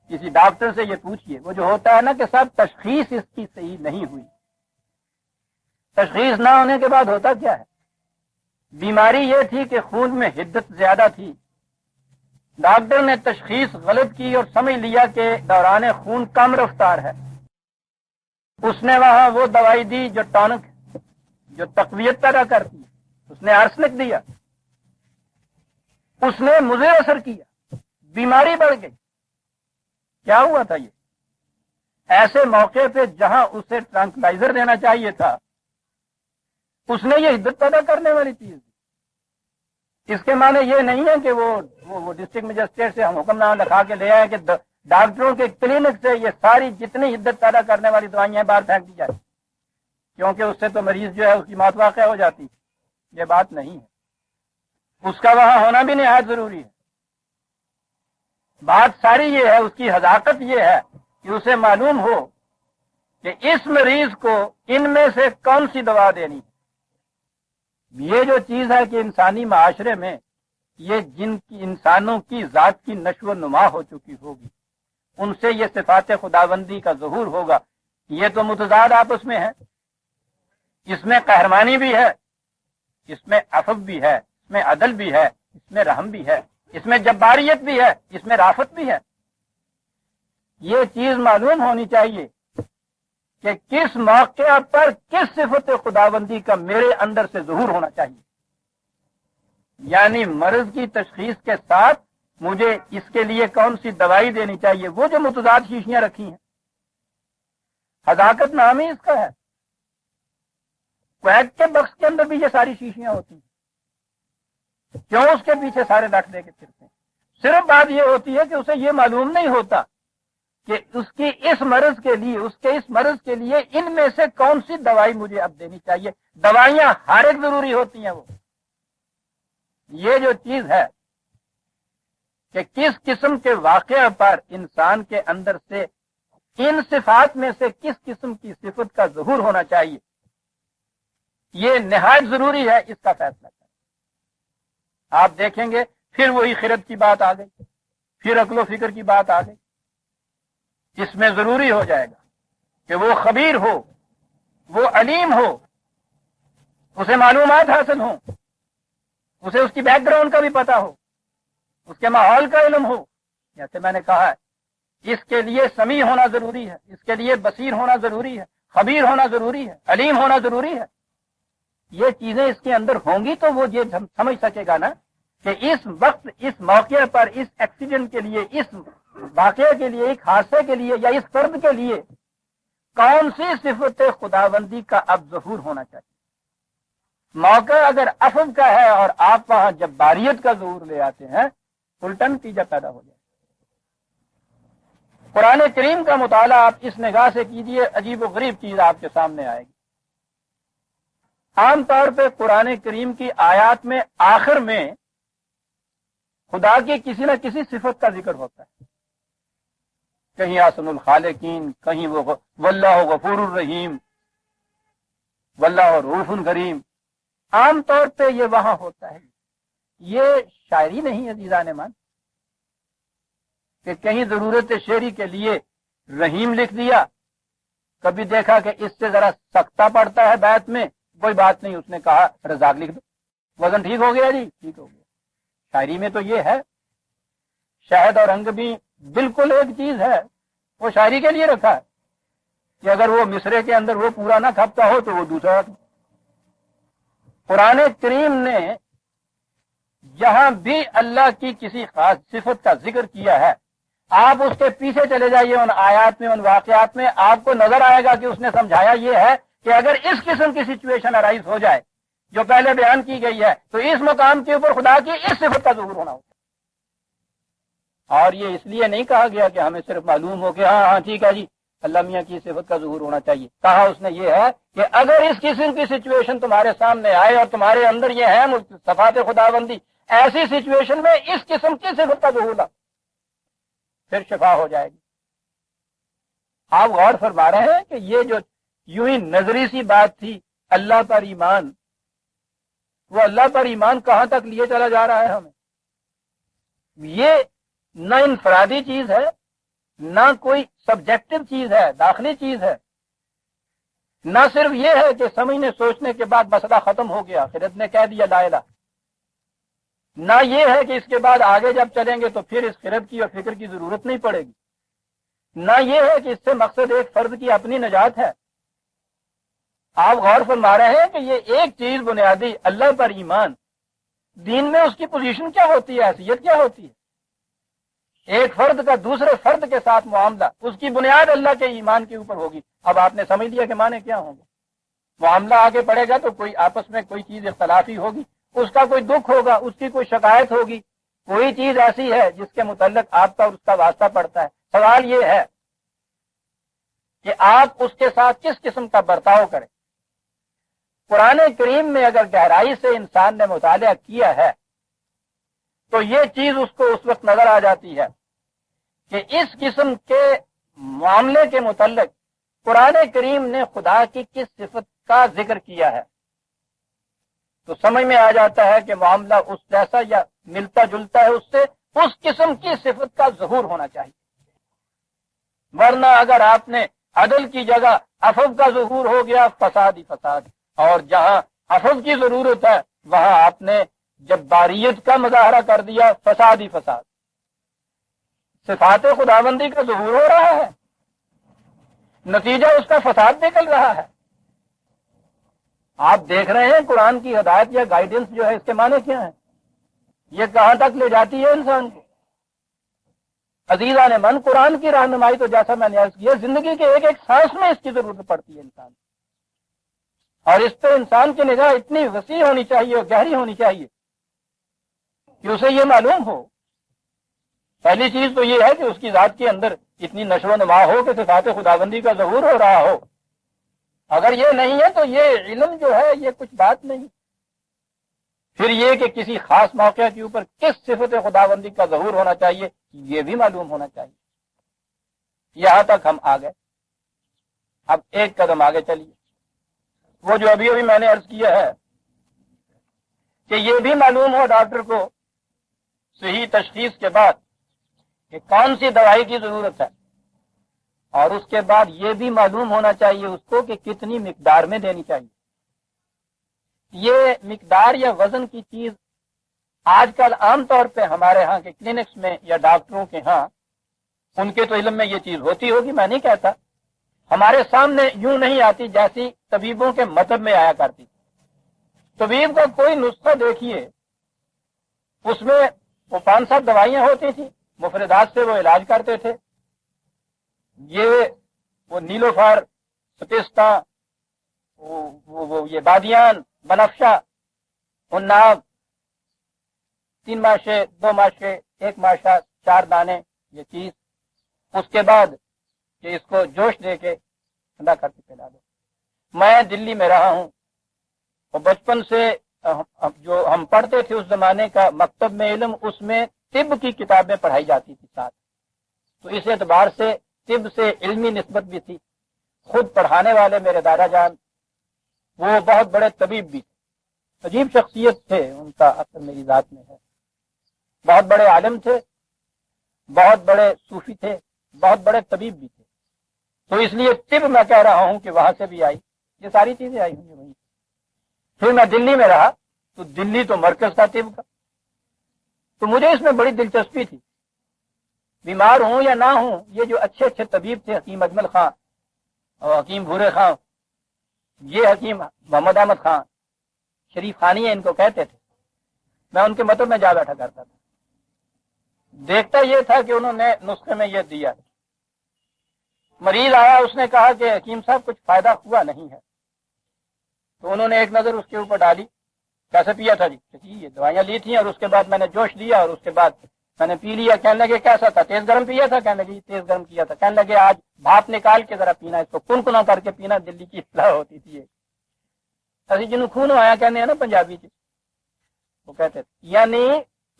کسی ڈاکٹر سے یہ پوچھئے، وہ جو ہوتا ہے نا کہ صاحب تشخیص اس کی صحیح نہیں ہوئی. تشخیص نہ ہونے کے بعد ہوتا کیا ہے؟ بیماری یہ تھی کہ خون میں حدت زیادہ تھی، ڈاکٹر نے تشخیص غلط کی اور سمجھ لیا کہ دوران خون کم رفتار ہے. اس نے وہاں وہ دوائی دی جو ٹونک، جو تقویت پیدا کرتی ہے. اس نے آرسنک دیا، اس نے مضر اثر کیا، بیماری بڑھ گئی. کیا ہوا تھا؟ یہ ایسے موقع پہ جہاں اسے ٹرانکلائزر دینا چاہیے تھا اس نے یہ حدت پیدا کرنے والی چیز دی. اس کے معنی یہ نہیں ہے کہ وہ ڈسٹرکٹ مجسٹریٹ سے ہم حکم نامہ لکھا کے لے آئے کہ ڈاکٹروں کے کلینک سے یہ ساری جتنی حدت پیدا کرنے والی دوائیاں ہیں باہر پھینک دی جائے، کیونکہ اس سے تو مریض جو ہے اس کی موت واقع ہو جاتی. یہ بات نہیں ہے. اس کا وہاں ہونا بھی نہایت ضروری ہے. بات ساری یہ ہے، اس کی حذاقت یہ ہے کہ اسے معلوم ہو کہ اس مریض کو ان میں سے کون سی دوا دینی. یہ جو چیز ہے کہ انسانی معاشرے میں یہ جن کی انسانوں کی ذات کی نشو و نما ہو چکی ہوگی، ان سے یہ صفات خداوندی کا ظہور ہوگا. یہ تو متضاد آپس میں ہے. اس میں قہرمانی بھی ہے، اس میں عفو بھی ہے، اس میں عدل بھی ہے، اس میں رحم بھی ہے، اس میں جباریت بھی ہے، اس میں رافت بھی ہے. یہ چیز معلوم ہونی چاہیے کہ کس موقع پر کس صفت خداوندی کا میرے اندر سے ظہور ہونا چاہیے. یعنی مرض کی تشخیص کے ساتھ مجھے اس کے لیے کون سی دوائی دینی چاہیے. وہ جو متضاد شیشیاں رکھی ہیں، حذاقت نام ہی اس کا ہے. کویت کے بکس کے اندر بھی یہ ساری شیشیاں ہوتی ہیں. کیوں اس کے پیچھے سارے ڈاکٹر لے کے پھرتے ہیں؟ صرف بات یہ ہوتی ہے کہ اسے یہ معلوم نہیں ہوتا کہ اس کی اس مرض کے لیے، اس کے اس مرض کے لیے ان میں سے کون سی دوائی مجھے اب دینی چاہیے. دوائیاں ہر ایک ضروری ہوتی ہیں. وہ یہ جو چیز ہے کہ کس قسم کے واقعہ پر انسان کے اندر سے ان صفات میں سے کس قسم کی صفت کا ظہور ہونا چاہیے، یہ نہایت ضروری ہے. اس کا فیصلہ کریں. آپ دیکھیں گے پھر وہی خرد کی بات آ گئی، پھر عقل و فکر کی بات آ گئی. اس میں ضروری ہو جائے گا کہ وہ خبیر ہو، وہ علیم ہو، اسے معلومات حاصل ہوں، اسے اس کی بیک گراؤنڈ کا بھی پتا ہو، اس کے ماحول کا علم ہو. جیسے میں نے کہا ہے، اس کے لیے سمیع ہونا ضروری ہے، اس کے لیے بصیر ہونا ضروری ہے، خبیر ہونا ضروری ہے، علیم ہونا ضروری ہے. یہ چیزیں اس کے اندر ہوں گی تو وہ یہ سمجھ سکے گا نا کہ اس وقت، اس موقع پر، اس ایکسیڈنٹ کے لیے، اس واقعے کے لیے، ایک حادثے کے لیے یا اس فرد کے لیے کون سی صفت خداوندی کا اب ظہور ہونا چاہیے. موقع اگر عفو کا ہے اور آپ وہاں جباریت کا ظہور لے آتے ہیں، الٹا نتیجہ پیدا ہو جائے. قرآن کریم کا مطالعہ آپ اس نگاہ سے کیجئے، عجیب و غریب چیز آپ کے سامنے آئے گی. عام طور پہ قرآن کریم کی آیات میں آخر میں خدا کی کسی نہ کسی صفت کا ذکر ہوتا ہے. کہیں احسن الخالقین، کہیں وہ واللہ غفور الرحیم، واللہ رؤوف کریم. عام طور پہ یہ وہاں ہوتا ہے. یہ شاعری نہیں عزیزان مان کہ کہیں ضرورت شعری کے لیے رحیم لکھ دیا، کبھی دیکھا کہ اس سے ذرا سکتا پڑتا ہے بیت میں، کوئی بات نہیں، اس نے کہا رزاق لکھ دو، وزن ٹھیک ہو گیا جی، ٹھیک ہو گیا. شاعری میں تو یہ ہے، شہد اور رنگ بھی بالکل ایک چیز ہے، وہ شاعری کے لیے رکھا ہے کہ اگر وہ مصرے کے اندر وہ پورا نہ کھپتا ہو تو وہ دوسرا۔ قرآن کریم نے جہاں بھی اللہ کی کسی خاص صفت کا ذکر کیا ہے، آپ اس کے پیچھے چلے جائیے ان آیات میں، ان واقعات میں، آپ کو نظر آئے گا کہ اس نے سمجھایا یہ ہے کہ اگر اس قسم کی سچویشن ارائز ہو جائے جو پہلے بیان کی گئی ہے تو اس مقام کے اوپر خدا کی اس صفت کا ظہور ہونا ہوتا ہے۔ اور یہ اس لیے نہیں کہا گیا کہ ہمیں صرف معلوم ہو کہ ہاں ٹھیک ہے جی اللہ میاں کی صفت کا ظہور ہونا چاہیے، کہا اس نے یہ ہے کہ اگر اس قسم کی سچویشن تمہارے سامنے آئے اور تمہارے اندر یہ ہے صفات خداوندی، ایسی سچویشن میں اس قسم کی صفت کا ظہور پھر شفا ہو جائے گی۔ آپ غور فرما رہے ہیں کہ یہ جو یوں ہی نظری سی بات تھی اللہ پر ایمان، وہ اللہ پر ایمان کہاں تک لیے چلا جا رہا ہے ہمیں؟ یہ نہ انفرادی چیز ہے، نہ کوئی سبجیکٹو چیز ہے، داخلی چیز ہے، نہ صرف یہ ہے کہ سمجھنے سوچنے کے بعد مسئلہ ختم ہو گیا، خرد نے کہہ دیا لا الہ، نہ یہ ہے کہ اس کے بعد آگے جب چلیں گے تو پھر اس خرد کی اور فکر کی ضرورت نہیں پڑے گی، نہ یہ ہے کہ اس سے مقصد ایک فرد کی اپنی نجات ہے۔ آپ غور فرما رہے ہیں کہ یہ ایک چیز بنیادی اللہ پر ایمان، دین میں اس کی پوزیشن کیا ہوتی ہے، حیثیت کیا ہوتی ہے، ایک فرد کا دوسرے فرد کے ساتھ معاملہ، اس کی بنیاد اللہ کے ایمان کے اوپر ہوگی۔ اب آپ نے سمجھ لیا کہ معنی کیا ہوں گے، معاملہ آگے پڑے گا تو کوئی آپس میں کوئی چیز اختلافی ہوگی، اس کا کوئی دکھ ہوگا، اس کی کوئی شکایت ہوگی، کوئی چیز ایسی ہے جس کے متعلق آپ کا اور اس کا واسطہ پڑتا ہے۔ سوال یہ ہے کہ آپ اس کے ساتھ کس قسم کا برتاؤ کریں۔ قرآن کریم میں اگر گہرائی سے انسان نے مطالعہ کیا ہے تو یہ چیز اس کو اس وقت نظر آ جاتی ہے کہ اس قسم کے معاملے کے متعلق قرآن کریم نے خدا کی کس صفت کا ذکر کیا ہے، تو سمجھ میں آ جاتا ہے کہ معاملہ اس جیسا یا ملتا جلتا ہے اس سے، اس قسم کی صفت کا ظہور ہونا چاہیے۔ ورنہ اگر آپ نے عدل کی جگہ عفو کا ظہور ہو گیا، فساد ہی فساد، اور جہاں عفو کی ضرورت ہے وہاں آپ نے جباریت کا مظاہرہ کر دیا، فساد ہی فساد، صفات خداوندی کا ظہور ہو رہا ہے، نتیجہ اس کا فساد نکل رہا ہے۔ آپ دیکھ رہے ہیں قرآن کی ہدایت یا گائیڈنس جو ہے اس کے معنی کیا ہیں، یہ کہاں تک لے جاتی ہے انسان کو۔ عزیزان من، قرآن کی رہنمائی تو جیسا میں نے عرض کیا زندگی کے ایک ایک سانس میں اس کی ضرورت پڑتی ہے انسان، اور اس پہ انسان کی نگاہ اتنی وسیع ہونی چاہیے اور گہری ہونی چاہیے کہ اسے یہ معلوم ہو۔ پہلی چیز تو یہ ہے کہ اس کی ذات کے اندر اتنی نشو و نما ہو کہ صفات خداوندی کا ظہور ہو رہا ہو۔ اگر یہ نہیں ہے تو یہ علم جو ہے یہ کچھ بات نہیں۔ پھر یہ کہ کسی خاص موقع کے اوپر کس صفت خداوندی کا ظہور ہونا چاہیے یہ بھی معلوم ہونا چاہیے۔ یہاں تک ہم آ گئے، اب ایک قدم آگے چلیے۔ وہ جو ابھی میں نے عرض کیا ہے کہ یہ بھی معلوم ہو ڈاکٹر کو صحیح تشخیص کے بعد کہ کون سی دوائی کی ضرورت ہے، اور اس کے بعد یہ بھی معلوم ہونا چاہیے اس کو کہ کتنی مقدار میں دینی چاہیے۔ یہ مقدار یا وزن کی چیز آج کل عام طور پہ ہمارے ہاں کے کلینکس میں یا ڈاکٹروں کے ہاں، ان کے تو علم میں یہ چیز ہوتی ہوگی، میں نہیں کہتا، ہمارے سامنے یوں نہیں آتی جیسی طبیبوں کے مطلب میں آیا کرتی۔ طبیب کا کوئی نسخہ دیکھیے، اس میں وہ 5-7 دوائیاں ہوتی تھیں، مفردات سے وہ علاج کرتے تھے۔ وہ نیلوفر، ستستہ، یہ بادیان، بنفشہ، اناب، 3 ماشے، 2 ماشے، 1 ماشا، 4 دانے، یہ چیز، اس کے بعد کہ اس کو جوش دے کے ٹھنڈا کر کے پلا دو۔ میں دلی میں رہا ہوں اور بچپن سے جو ہم پڑھتے تھے اس زمانے کا مکتب میں علم، اس میں طب کی کتابیں پڑھائی جاتی تھی ساتھ، تو اس اعتبار سے طب سے علمی نسبت بھی تھی۔ خود پڑھانے والے میرے دادا جان وہ بہت بڑے طبیب بھی تھے، عجیب شخصیت تھے، ان کا اثر میری ذات میں ہے، بہت بڑے عالم تھے، بہت بڑے صوفی تھے، بہت بڑے طبیب بھی تھے۔ تو اس لیے طب میں کہہ رہا ہوں کہ وہاں سے بھی آئی، یہ ساری چیزیں آئی ہوں وہیں۔ پھر میں دلی میں رہا تو دلی تو مرکز تھا طب کا، تو مجھے اس میں بڑی دلچسپی تھی، بیمار ہوں یا نہ ہوں، یہ جو اچھے اچھے طبیب تھے، حکیم اجمل خان اور حکیم بھورے خان، یہ حکیم محمد احمد خان، شریف خانی ان کو کہتے تھے، میں ان کے مطلب میں جا بیٹھا کرتا تھا، دیکھتا یہ تھا کہ انہوں نے نسخے میں یہ دیا، مریض آیا، اس نے کہا کہ حکیم صاحب کچھ فائدہ ہوا نہیں ہے، تو انہوں نے ایک نظر اس کے اوپر ڈالی، کیسے پیا تھا جی؟ یہ دوائیاں لی تھیں اور اس کے بعد میں نے جوش لیا اور اس کے بعد میں نے پی لیا۔ کہنے لگے کیسا تھا؟ تیز گرم پیا تھا؟ کہنے لگے تیز گرم کیا تھا۔ کہنے لگے آج بھاپ نکال کے ذرا پینا، اس کو کنکنا کر کے پینا، دلی کی اصلاح ہوتی تھی۔ اسی جنوں خون آیا کہنے ہیں نا پنجابی چ، وہ کہتے تھے۔ یعنی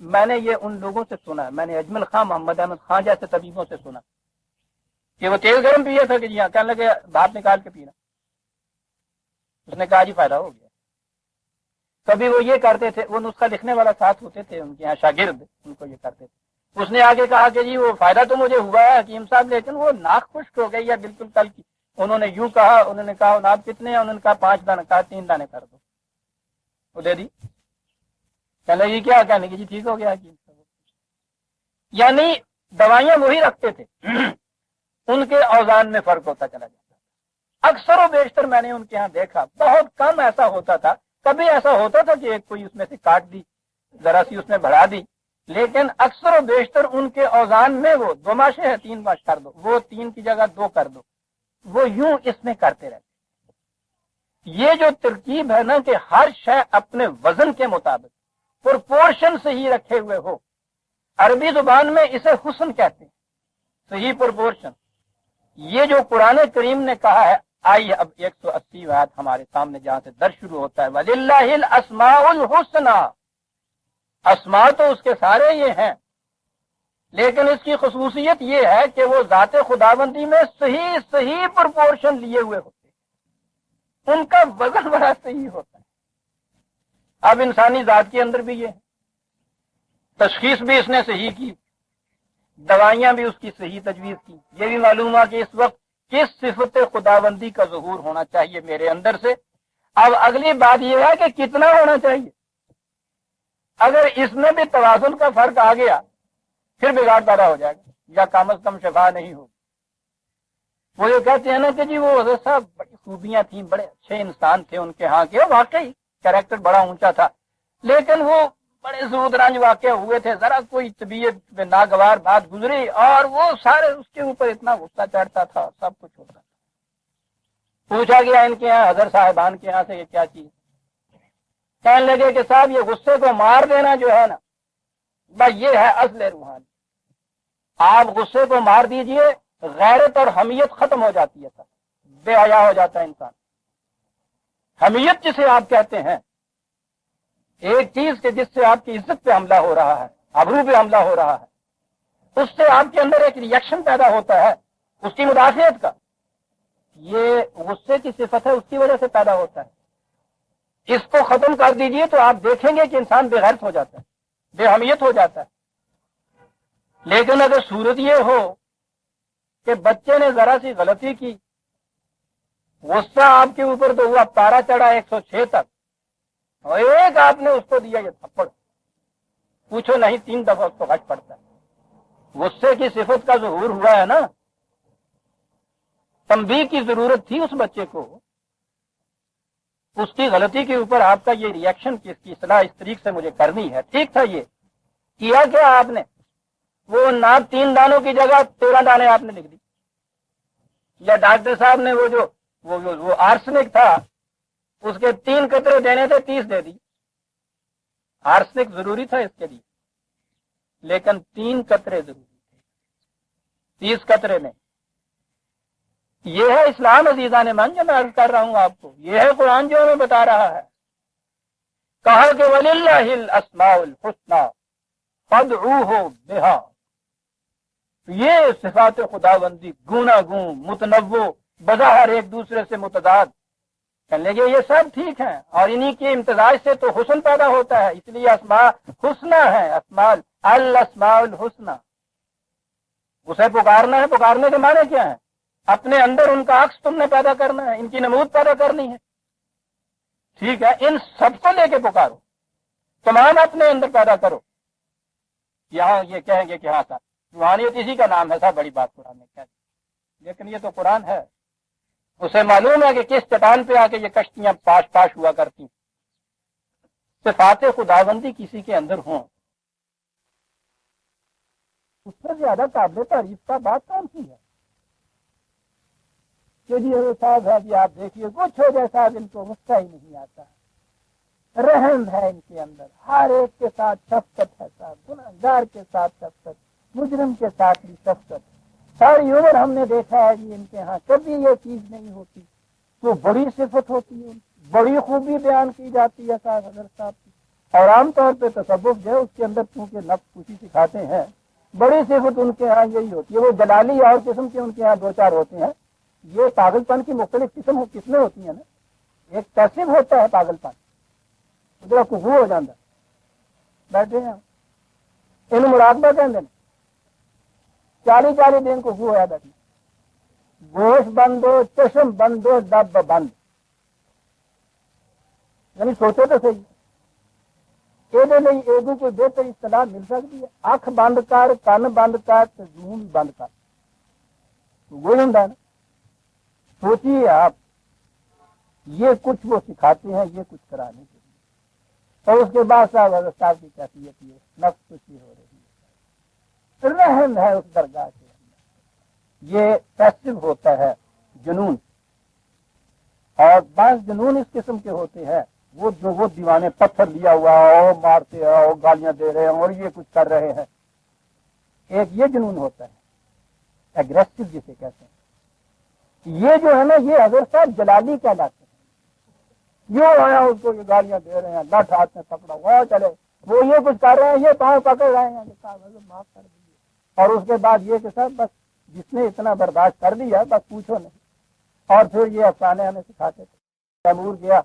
میں نے یہ ان لوگوں سے سنا، میں نے اجمل خان، محمد احمد خان جیسے طبیبوں سے سنا کہ وہ تیز گرم پیا تھا کہ جی ہاں، کہنے لگے بھاپ نکال کے پینا۔ اس نے کہا جی فائدہ ہو گیا۔ کبھی وہ یہ کرتے تھے، وہ نسخہ لکھنے والا ساتھ ہوتے تھے ان کے یہاں شاگرد، ان کو یہ کرتے تھے۔ اس نے آگے کہا کہ جی وہ فائدہ تو مجھے ہوا ہے حکیم صاحب، لیکن وہ ناک خشک ہو گئی ہے بالکل کل کی۔ انہوں نے یوں کہا، انہوں نے کہا ناک کتنے ہیں؟ انہوں نے کہا 5 دانے، کہا 3 دانے کر دو، وہ دے دی۔ کہنے لگی کیا؟ کہنے کی جی ٹھیک ہو گیا حکیم صاحب۔ یعنی دوائیاں وہی رکھتے تھے، ان کے اوزان میں فرق ہوتا چلا جاتا۔ اکثر و بیشتر میں نے ان کے ہاں دیکھا، بہت کم ایسا ہوتا تھا، کبھی ایسا ہوتا تھا کہ ایک کوئی اس میں سے کاٹ دی، ذرا سی اس میں بڑھا دی، لیکن اکثر و بیشتر ان کے اوزان میں وہ 2 ماشے ہے 3 ماش کر دو، وہ 3 کی جگہ 2 کر دو، وہ یوں اس میں کرتے رہتے۔ یہ جو ترکیب ہے نا کہ ہر شے اپنے وزن کے مطابق پرپورشن سے ہی رکھے ہوئے ہو، عربی زبان میں اسے حسن کہتے ہیں، صحیح پرپورشن۔ یہ جو قرآن کریم نے کہا ہے، آئیے اب 180 آیت ہمارے سامنے جہاں سے درس شروع ہوتا ہے، وَلِلَّهِ الْأَسْمَاءُ الْحُسْنَى، اسماء تو اس کے سارے یہ ہیں، لیکن اس کی خصوصیت یہ ہے کہ وہ ذات خداوندی میں صحیح پرپورشن لیے ہوئے ہوتے ہیں، ان کا وزن بڑا صحیح ہوتا ہے۔ اب انسانی ذات کے اندر بھی یہ ہے، تشخیص بھی اس نے صحیح کی، دوائیاں بھی اس کی صحیح تجویز کی۔ یہ بھی معلوم ہوا کہ اس وقت کس صفت خداوندی کا ظہور ہونا چاہیے میرے اندر سے۔ اب اگلی بات یہ ہے کہ کتنا ہونا چاہیے۔ اگر اس میں بھی توازن کا فرق آ گیا پھر بگاڑ پیدا ہو جائے گا، یا کم از کم شفا نہیں ہوگی۔ وہ یہ کہتے ہیں نا کہ جی وہ حضرت صاحب بڑی خوبیاں تھیں، بڑے اچھے انسان تھے ان کے ہاں کے، واقعی کریکٹر بڑا اونچا تھا، لیکن وہ بڑے زود رنج واقع ہوئے تھے، ذرا کوئی طبیعت میں ناگوار بات گزری اور وہ سارے اس کے اوپر اتنا غصہ چڑھتا تھا، سب کچھ ہوتا تھا۔ پوچھا گیا ان کے یہاں حضرت صاحبان کے یہاں سے یہ کیا چیز؟ کہنے لگے کہ صاحب یہ غصے کو مار دینا جو ہے نا، بس یہ ہے اصل روحانی۔ آپ غصے کو مار دیجئے، غیرت اور حمیت ختم ہو جاتی ہے، بے حیا ہو جاتا ہے انسان۔ حمیت جسے آپ کہتے ہیں، ایک چیز کے جس سے آپ کی عزت پہ حملہ ہو رہا ہے، آبرو پہ حملہ ہو رہا ہے، اس سے آپ کے اندر ایک ریئیکشن پیدا ہوتا ہے اس کی مدافعت کا، یہ غصے کی صفت ہے، اس کی وجہ سے پیدا ہوتا ہے۔ اس کو ختم کر دیجئے تو آپ دیکھیں گے کہ انسان بے غیرت ہو جاتا ہے، بے حمیت ہو جاتا ہے۔ لیکن اگر صورت یہ ہو کہ بچے نے ذرا سی غلطی کی، غصہ آپ کے اوپر تو ہوا، پارا چڑھا 106 تک، اور ایک آپ نے اس کو دیا یہ تھپڑ، پوچھو نہیں 3 دفعہ اس کو غش پڑتا ہے۔ غصے کی صفت کا ظہور ہوا ہے نا، تنبیہ کی ضرورت تھی اس بچے کو، اس کی غلطی کے اوپر آپ کا یہ ریئیکشن کہ اس کی اصلاح اس طریقے سے مجھے کرنی ہے، ٹھیک تھا۔ یہ کیا کیا آپ نے؟ وہ ناک 3 دانوں کی جگہ 13 دانے آپ نے لکھ دی، یا ڈاکٹر صاحب نے وہ آرسنک تھا، اس کے 3 قطرے دینے تھے، 30 دے دی۔ آرسنک ضروری تھا اس کے لیے، لیکن 3 قطرے ضروری تھے، 30 قطرے نہیں۔ یہ ہے اسلام عزیزان من جو میں عرض کر رہا ہوں آپ کو، یہ ہے قرآن جو ہمیں بتا رہا ہے۔ کہا کہ وَلِلَّهِ الْأَسْمَاءُ الْحُسْنَى فَادْعُوهُ بِهَا، یہ صفات خداوندی گوناگون، متنوع، بظاہر ایک دوسرے سے متضاد، کہنے لگے یہ سب ٹھیک ہیں، اور انہی کے امتزاج سے تو حسن پیدا ہوتا ہے، اس لیے اسماء حسنہ ہے، الاسماء الحسنہ۔ اسے پکارنا ہے، پکارنے کے معنی کیا ہے؟ اپنے اندر ان کا عکس تم نے پیدا کرنا ہے، ان کی نمود پیدا کرنی ہے، ٹھیک ہے؟ ان سب کو لے کے پکارو، تمام اپنے اندر پیدا کرو، یہاں یہ کہیں گے کہ ہاں صاحب روحانیت اسی کا نام ہے، صاحب بڑی بات قرآن نے کہہ دی، لیکن یہ تو قرآن ہے، اسے معلوم ہے کہ کس چٹان پہ آ کے یہ کشتیاں پاش پاش ہوا کرتی، صفات خداوندی کسی کے اندر ہوں، اس سے زیادہ قابل تعریف کا بات کون سی ہے کہ جی صاحب ہے جی آپ دیکھیے کچھ ہو جائے صاحب ان کو غصہ ہی نہیں آتا، رحم ہے ان کے اندر، ہر ایک کے ساتھ شفقت ہے صاحب، گنہگار کے ساتھ شفقت، مجرم کے ساتھ بھی شفقت، ساری عمر ہم نے دیکھا ہے جی ان کے ہاں کبھی یہ چیز نہیں ہوتی، تو بڑی صفت ہوتی ہے، بڑی خوبی بیان کی جاتی ہے صاحب حضرت صاحب کی، اور عام طور پہ تصوف جو ہے اس کے اندر چونکہ نفس خوشی سکھاتے ہیں، بڑی صفت ان کے ہاں یہی ہوتی ہے، وہ جلالی اور قسم کے ان کے ہاں دو چار ہوتے ہیں، یہ پاگل پن کی مختلف قسمیں ہوتی ہیں نا، ایک پیسو ہوتا ہے پاگل پن، ادھر کفو ہو جاتا بیٹھے ہیں ان مراقبہ کہتے ہیں 40 دن کفو ہوا بیٹھنا، گوش بند ہو، چشم بند ہو، ڈب بند، یعنی سوچو تو صحیح یہ کوئی بہتر اصطلاح مل سکتی ہے، اکھ بند کر، کن بند کر، منہ بند کر، وہ ہوں نا، سوچیے آپ یہ کچھ وہ سکھاتے ہیں یہ کچھ کرانے کے لیے، اور اس کے بعد صاحب حضرت صاحب کی کیفیت یہ نفس خوشی ہو رہی ہے، رحم ہے اس درگاہ کے اندر، یہ پیسو ہوتا ہے جنون، اور بعض جنون اس قسم کے ہوتے ہیں وہ جو وہ دیوانے پتھر لیا ہوا ہے اور مارتے ہیں اور گالیاں دے رہے ہیں اور یہ کچھ کر رہے ہیں، ایک یہ جنون ہوتا ہے ایگریسو جسے کہتے ہیں، یہ جو ہے نا یہ حضرت صاحب جلالی کہلاتے ہیں، یہ آیا اس کو یہ گالیاں دے رہے ہیں، لٹ ہاتھ میں پکڑا ہوا چلے، وہ یہ کچھ کر رہے ہیں، یہ پاؤں پکڑ رہے ہیں، معاف کر دیجیے، اور اس کے بعد یہ کہ صاحب بس جس نے اتنا برداشت کر دیا بس پوچھو نہیں، اور پھر یہ افسانے ہمیں سکھاتے تھے، تیمور گیا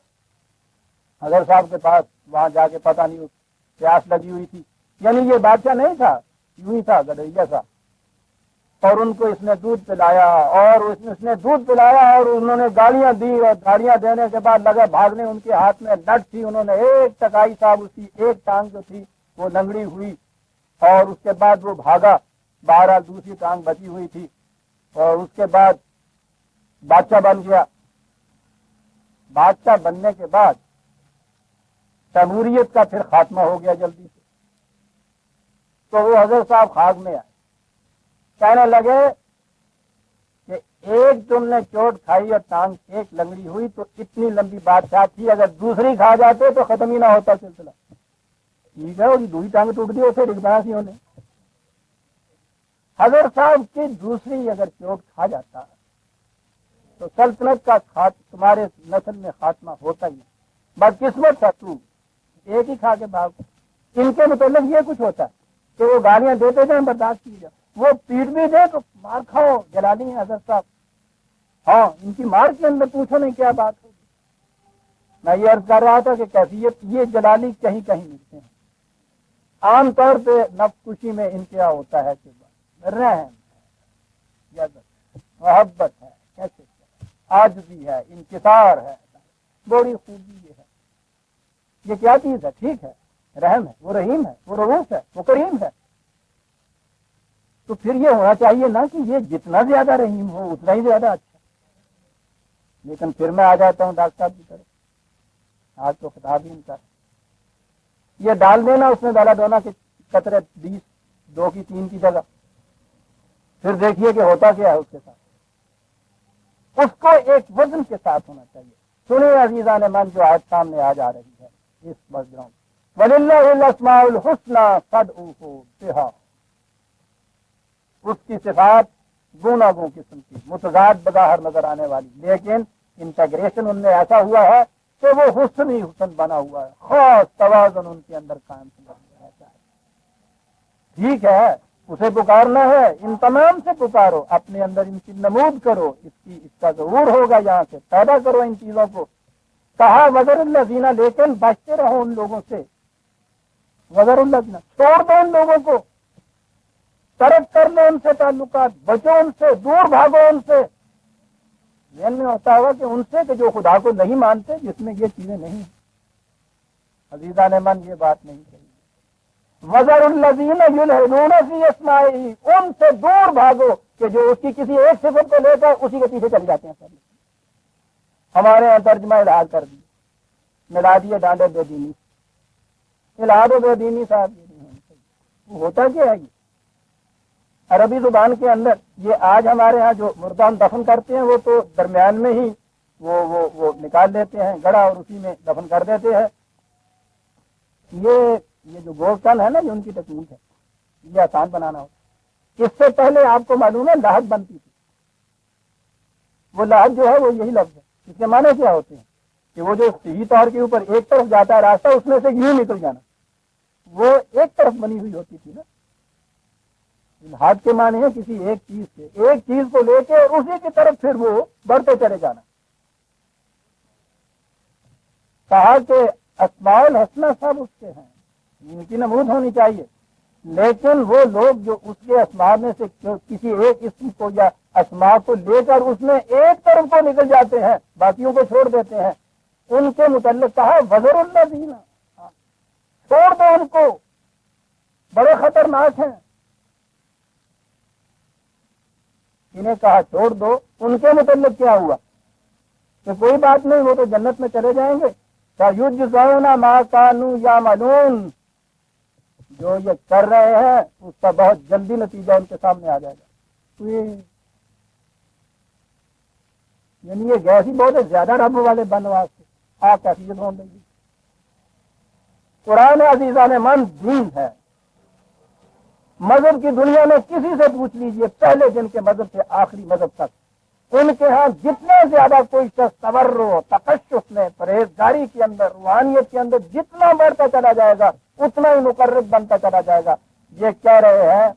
حضرت صاحب کے پاس، وہاں جا کے پتہ نہیں پیاس لگی ہوئی تھی، یعنی یہ بادشاہ نہیں تھا، یوں ہی تھا گڈریا تھا، اور ان کو اس نے دودھ پلایا اور اس نے دودھ پلایا اور انہوں نے گالیاں دی، اور گالیاں دینے کے بعد لگا بھاگنے، ان کے ہاتھ میں لٹ تھی، انہوں نے ایک ٹکائی صاحب اس کی ایک ٹانگ جو تھی وہ لنگڑی ہوئی، اور اس کے بعد وہ بھاگا، بہرحال دوسری ٹانگ بچی ہوئی تھی، اور اس کے بعد بادشاہ بن گیا، بادشاہ بننے کے بعد تیموریت کا پھر خاتمہ ہو گیا جلدی سے، تو وہ حضرت صاحب خاک میں آئے، کہنے لگے کہ ایک تم نے چوٹ کھائی اور ٹانگ ایک لنگڑی ہوئی تو اتنی لمبی بادشاہ تھی، اگر دوسری کھا جاتے تو ختم ہی نہ ہوتا سلسلہ، ٹھیک ہے وہ دوسری ٹانگ ٹوٹ گئی اسے ڈگنا سی انہیں، حضرت صاحب کی دوسری اگر چوٹ کھا جاتا تو سلطنت کا تمہارے نسل میں خاتمہ ہوتا ہی، بدقسمت تھا تو ایک ہی کھا کے بھاگ، ان کے متعلق یہ کچھ ہوتا ہے کہ وہ گالیاں دیتے تھے برداشت کی جائے، وہ پیٹ بھی دے تو مار کھاؤ، جلالی ہیں حضرت صاحب، ہاں ان کی مار کے اندر پوچھو نہیں کیا بات ہوگی، میں یہ عرض کر رہا تھا کہ کیفیت یہ جلالی کہیں کہیں ملتے ہیں، عام طور پہ نفس کشی میں انتہا ہوتا ہے کہ رحم ہے، محبت ہے، کیسے عاجزی ہے، انکسار ہے، بڑی خوبی یہ ہے، یہ کیا چیز ہے، ٹھیک ہے رحم ہے، وہ رحیم ہے، وہ رؤوف ہے، وہ کریم ہے، تو پھر یہ ہونا چاہیے نا کہ یہ جتنا زیادہ رحیم ہو اتنا ہی زیادہ اچھا، لیکن پھر میں آ جاتا ہوں ڈاکٹر صاحب کی طرف، آج تو خطاب ہی ان کا یہ ڈال دینا اس میں ڈالا دونا کے قطرے 20 2 کی 3 کی جگہ، پھر دیکھیے کہ ہوتا کیا ہے اس کے ساتھ، اس کو ایک وزن کے ساتھ ہونا چاہیے، سنیں عزیزان من جو آج سامنے آ جا رہی ہے اس مجرم وَلِلَّهِ الْأَسْمَاءُ الْحُسْنَى فَادْعُوهُ بِهَا، اس کی صفات گوناگوں قسم کی متضاد بظاہر نظر آنے والی، لیکن انٹیگریشن ان میں ایسا ہوا ہے کہ وہ حسن ہی حسن بنا ہوا ہے، خاص توازن ان کے اندر قائم رہتا ہے، ٹھیک ہے اسے پکارنا ہے، ان تمام سے پکارو، اپنے اندر ان کی نمود کرو، اس کا ظہور ہوگا، یہاں سے پیدا کرو ان چیزوں کو، کہا وزر اللہ زینہ، لیکن بچتے رہو ان لوگوں سے، وزر اللہ زینہ چھوڑ دو ان لوگوں کو، ترک کر لو ان سے تعلقات، بچو ان سے، دور بھاگو ان سے، ذہن میں ہوتا ہوگا کہ ان سے کہ جو خدا کو نہیں مانتے، جس میں یہ چیزیں نہیں، عزیزان من یہ بات نہیں کہی، وَذَرُوا الَّذِينَ يُلْحِدُونَ فِي أَسْمَائِهِ، ان سے دور بھاگو کہ جو اس کی کسی ایک صفت کو لے کر اسی کے پیچھے چل جاتے ہیں. سب ہمارے یہاں ترجمہ الحاد کر دیا، ملا دیے ڈانڈے بے دینی. الحاد و بے دینی صاحب ہوتا کیا ہے؟ یہ عربی زبان کے اندر یہ آج ہمارے ہاں جو مردان دفن کرتے ہیں وہ تو درمیان میں ہی وہ نکال دیتے ہیں گڑھا اور اسی میں دفن کر دیتے ہیں. یہ جو گوشتن ہے نا، یہ ان کی تکنیک ہے، یہ آسان بنانا ہوتا. اس سے پہلے آپ کو معلوم ہے لاحد بنتی تھی. وہ لاحد جو ہے وہ یہی لفظ ہے. اس کے معنی کیا ہوتے ہیں کہ وہ جو صحیح طور کے اوپر ایک طرف جاتا ہے راستہ، اس میں سے یوں نکل جانا، وہ ایک طرف بنی ہوئی ہوتی تھی نا. ہاتھ کے معنی ہے کسی ایک چیز سے ایک چیز کو لے کے اور اسی کی طرف پھر وہ بڑھتے چلے جانا. کہا کہ اسماء الحسنہ سب اس کے ہیں، ان کی نمود ہونی چاہیے، لیکن وہ لوگ جو اس کے اسماء میں سے کسی ایک اسم کو یا اسماء کو لے کر اس میں ایک طرف کو نکل جاتے ہیں، باقیوں کو چھوڑ دیتے ہیں، ان کے متعلق کہا وزر الذین، چھوڑ دو ان کو، بڑے خطرناک ہیں. انہیں کہا چھوڑ دو. ان کے متعلق کیا ہوا کہ کوئی بات نہیں، وہ تو جنت میں چلے جائیں گے. یجزون ما کانوا یعملون، جو یہ کر رہے ہیں اس کا بہت جلدی نتیجہ ان کے سامنے آ جائے گا. یعنی یہ گیس ہی بہت زیادہ رب والے بن واسطے آپ کیفیت ہوں گی. قرآن عزیزان من دین ہے. مذہب کی دنیا میں کسی سے پوچھ لیجئے، پہلے دن کے مذہب سے آخری مذہب تک، ان کے ہاں جتنا زیادہ کوئی شخص تورع، تقشف میں، پرہیزگاری کے اندر، روحانیت کے اندر جتنا بڑھتا چلا جائے گا اتنا ہی مقرب بنتا چلا جائے گا. یہ کہہ رہے ہیں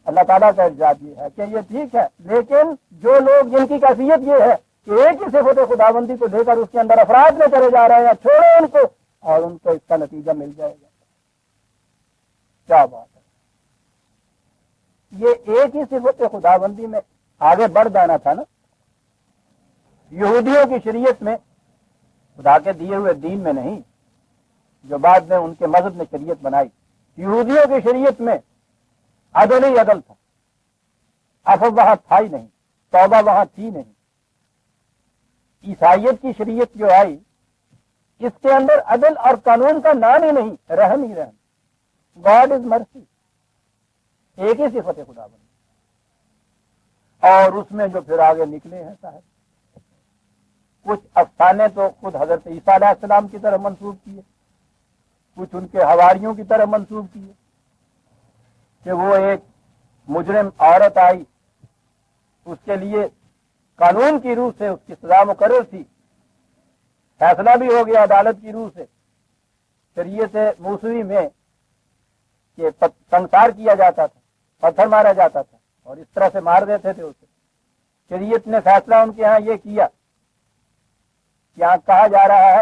اللہ تعالیٰ کا ارشاد یہ ہے کہ یہ ٹھیک ہے، لیکن جو لوگ جن کی کیفیت یہ ہے کہ ایک ہی صفت خداوندی کو لے کر اس کے اندر افراد میں چلے جا رہے ہیں، چھوڑیں ان کو اور ان کو اس کا نتیجہ مل جائے گا. کیا بات ہے! یہ ایک ہی صفت خداوندی میں آگے بڑھ جانا تھا نا. یہودیوں کی شریعت میں، خدا کے دیے ہوئے دین میں نہیں، جو بعد میں ان کے مذہب نے شریعت بنائی، یہودیوں کی شریعت میں عدل ہی عدل تھا. عفو وہاں تھا ہی نہیں، توبہ وہاں تھی نہیں. عیسائیت کی شریعت جو آئی، اس کے اندر عدل اور قانون کا نام ہی نہیں، رحم ہی رحم. گاڈ از مرسی، ایک ہی صفت خدا بنی. اور اس میں جو پھر آگے نکلے ہیں صاحب، کچھ افسانے تو خود حضرت عیسیٰ علیہ السلام کی طرف منسوب کیے، کچھ ان کے حواریوں کی طرف منسوب کیے کہ وہ ایک مجرم عورت آئی، اس کے لیے قانون کی روح سے اس کی سزا مقرر تھی، فیصلہ بھی ہو گیا عدالت کی روح سے، شریعت موسوی میں کہ سنسار کیا جاتا تھا، پتھر مارا جاتا تھا اور اس طرح سے مار دیتے تھے اسے. شریعت نے فیصلہ ان کے ہاں یہ کیا، یہاں کہا جا رہا ہے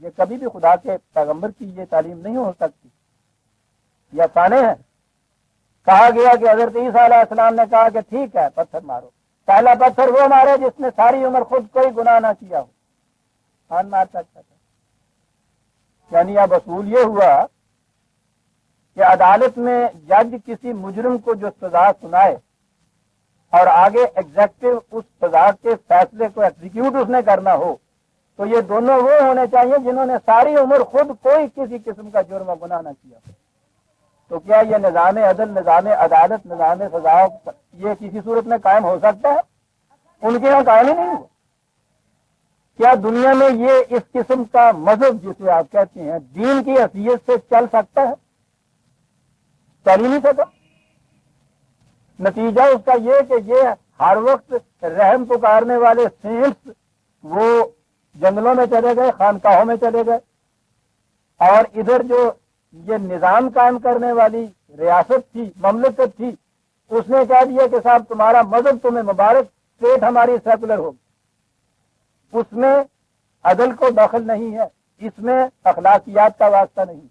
یہ کبھی بھی خدا کے پیغمبر کی یہ تعلیم نہیں ہو سکتی، یہ افسانے ہیں. کہا گیا کہ حضرت عیسیٰ علیہ السلام نے کہا کہ ٹھیک ہے پتھر مارو. پہلا پتھر وہ مارے جس نے ساری عمر خود کوئی گناہ نہ کیا ہو، کون مار سکتا تھا. یعنی اب اصول یہ ہوا کہ عدالت میں جج کسی مجرم کو جو سزا سنائے اور آگے ایگزیکٹو اس سزا کے فیصلے کو ایگزیکیوٹ اس نے کرنا ہو، تو یہ دونوں وہ ہونے چاہیے جنہوں نے ساری عمر خود کوئی کسی قسم کا جرم و گناہ نہ کیا ہو. تو کیا یہ نظام عدل، نظام عدالت، نظام سزا یہ کسی صورت میں قائم ہو سکتا ہے؟ ان کے یہاں قائم ہی نہیں ہوا. کیا دنیا میں یہ اس قسم کا مذہب جسے آپ کہتے ہیں دین کی حیثیت سے چل سکتا ہے؟ چل ہی نہیں سکا. نتیجہ اس کا یہ کہ یہ ہر وقت رحم پکارنے والے سینٹس وہ جنگلوں میں چلے گئے، خانقاہوں میں چلے گئے، اور ادھر جو یہ نظام قائم کرنے والی ریاست تھی، مملکت تھی، اس نے کہہ دیا کہ صاحب تمہارا مذہب تمہیں مبارک، اسٹیٹ ہماری سیکولر ہوگی. اس میں عدل کو دخل نہیں ہے، اس میں اخلاقیات کا واسطہ نہیں.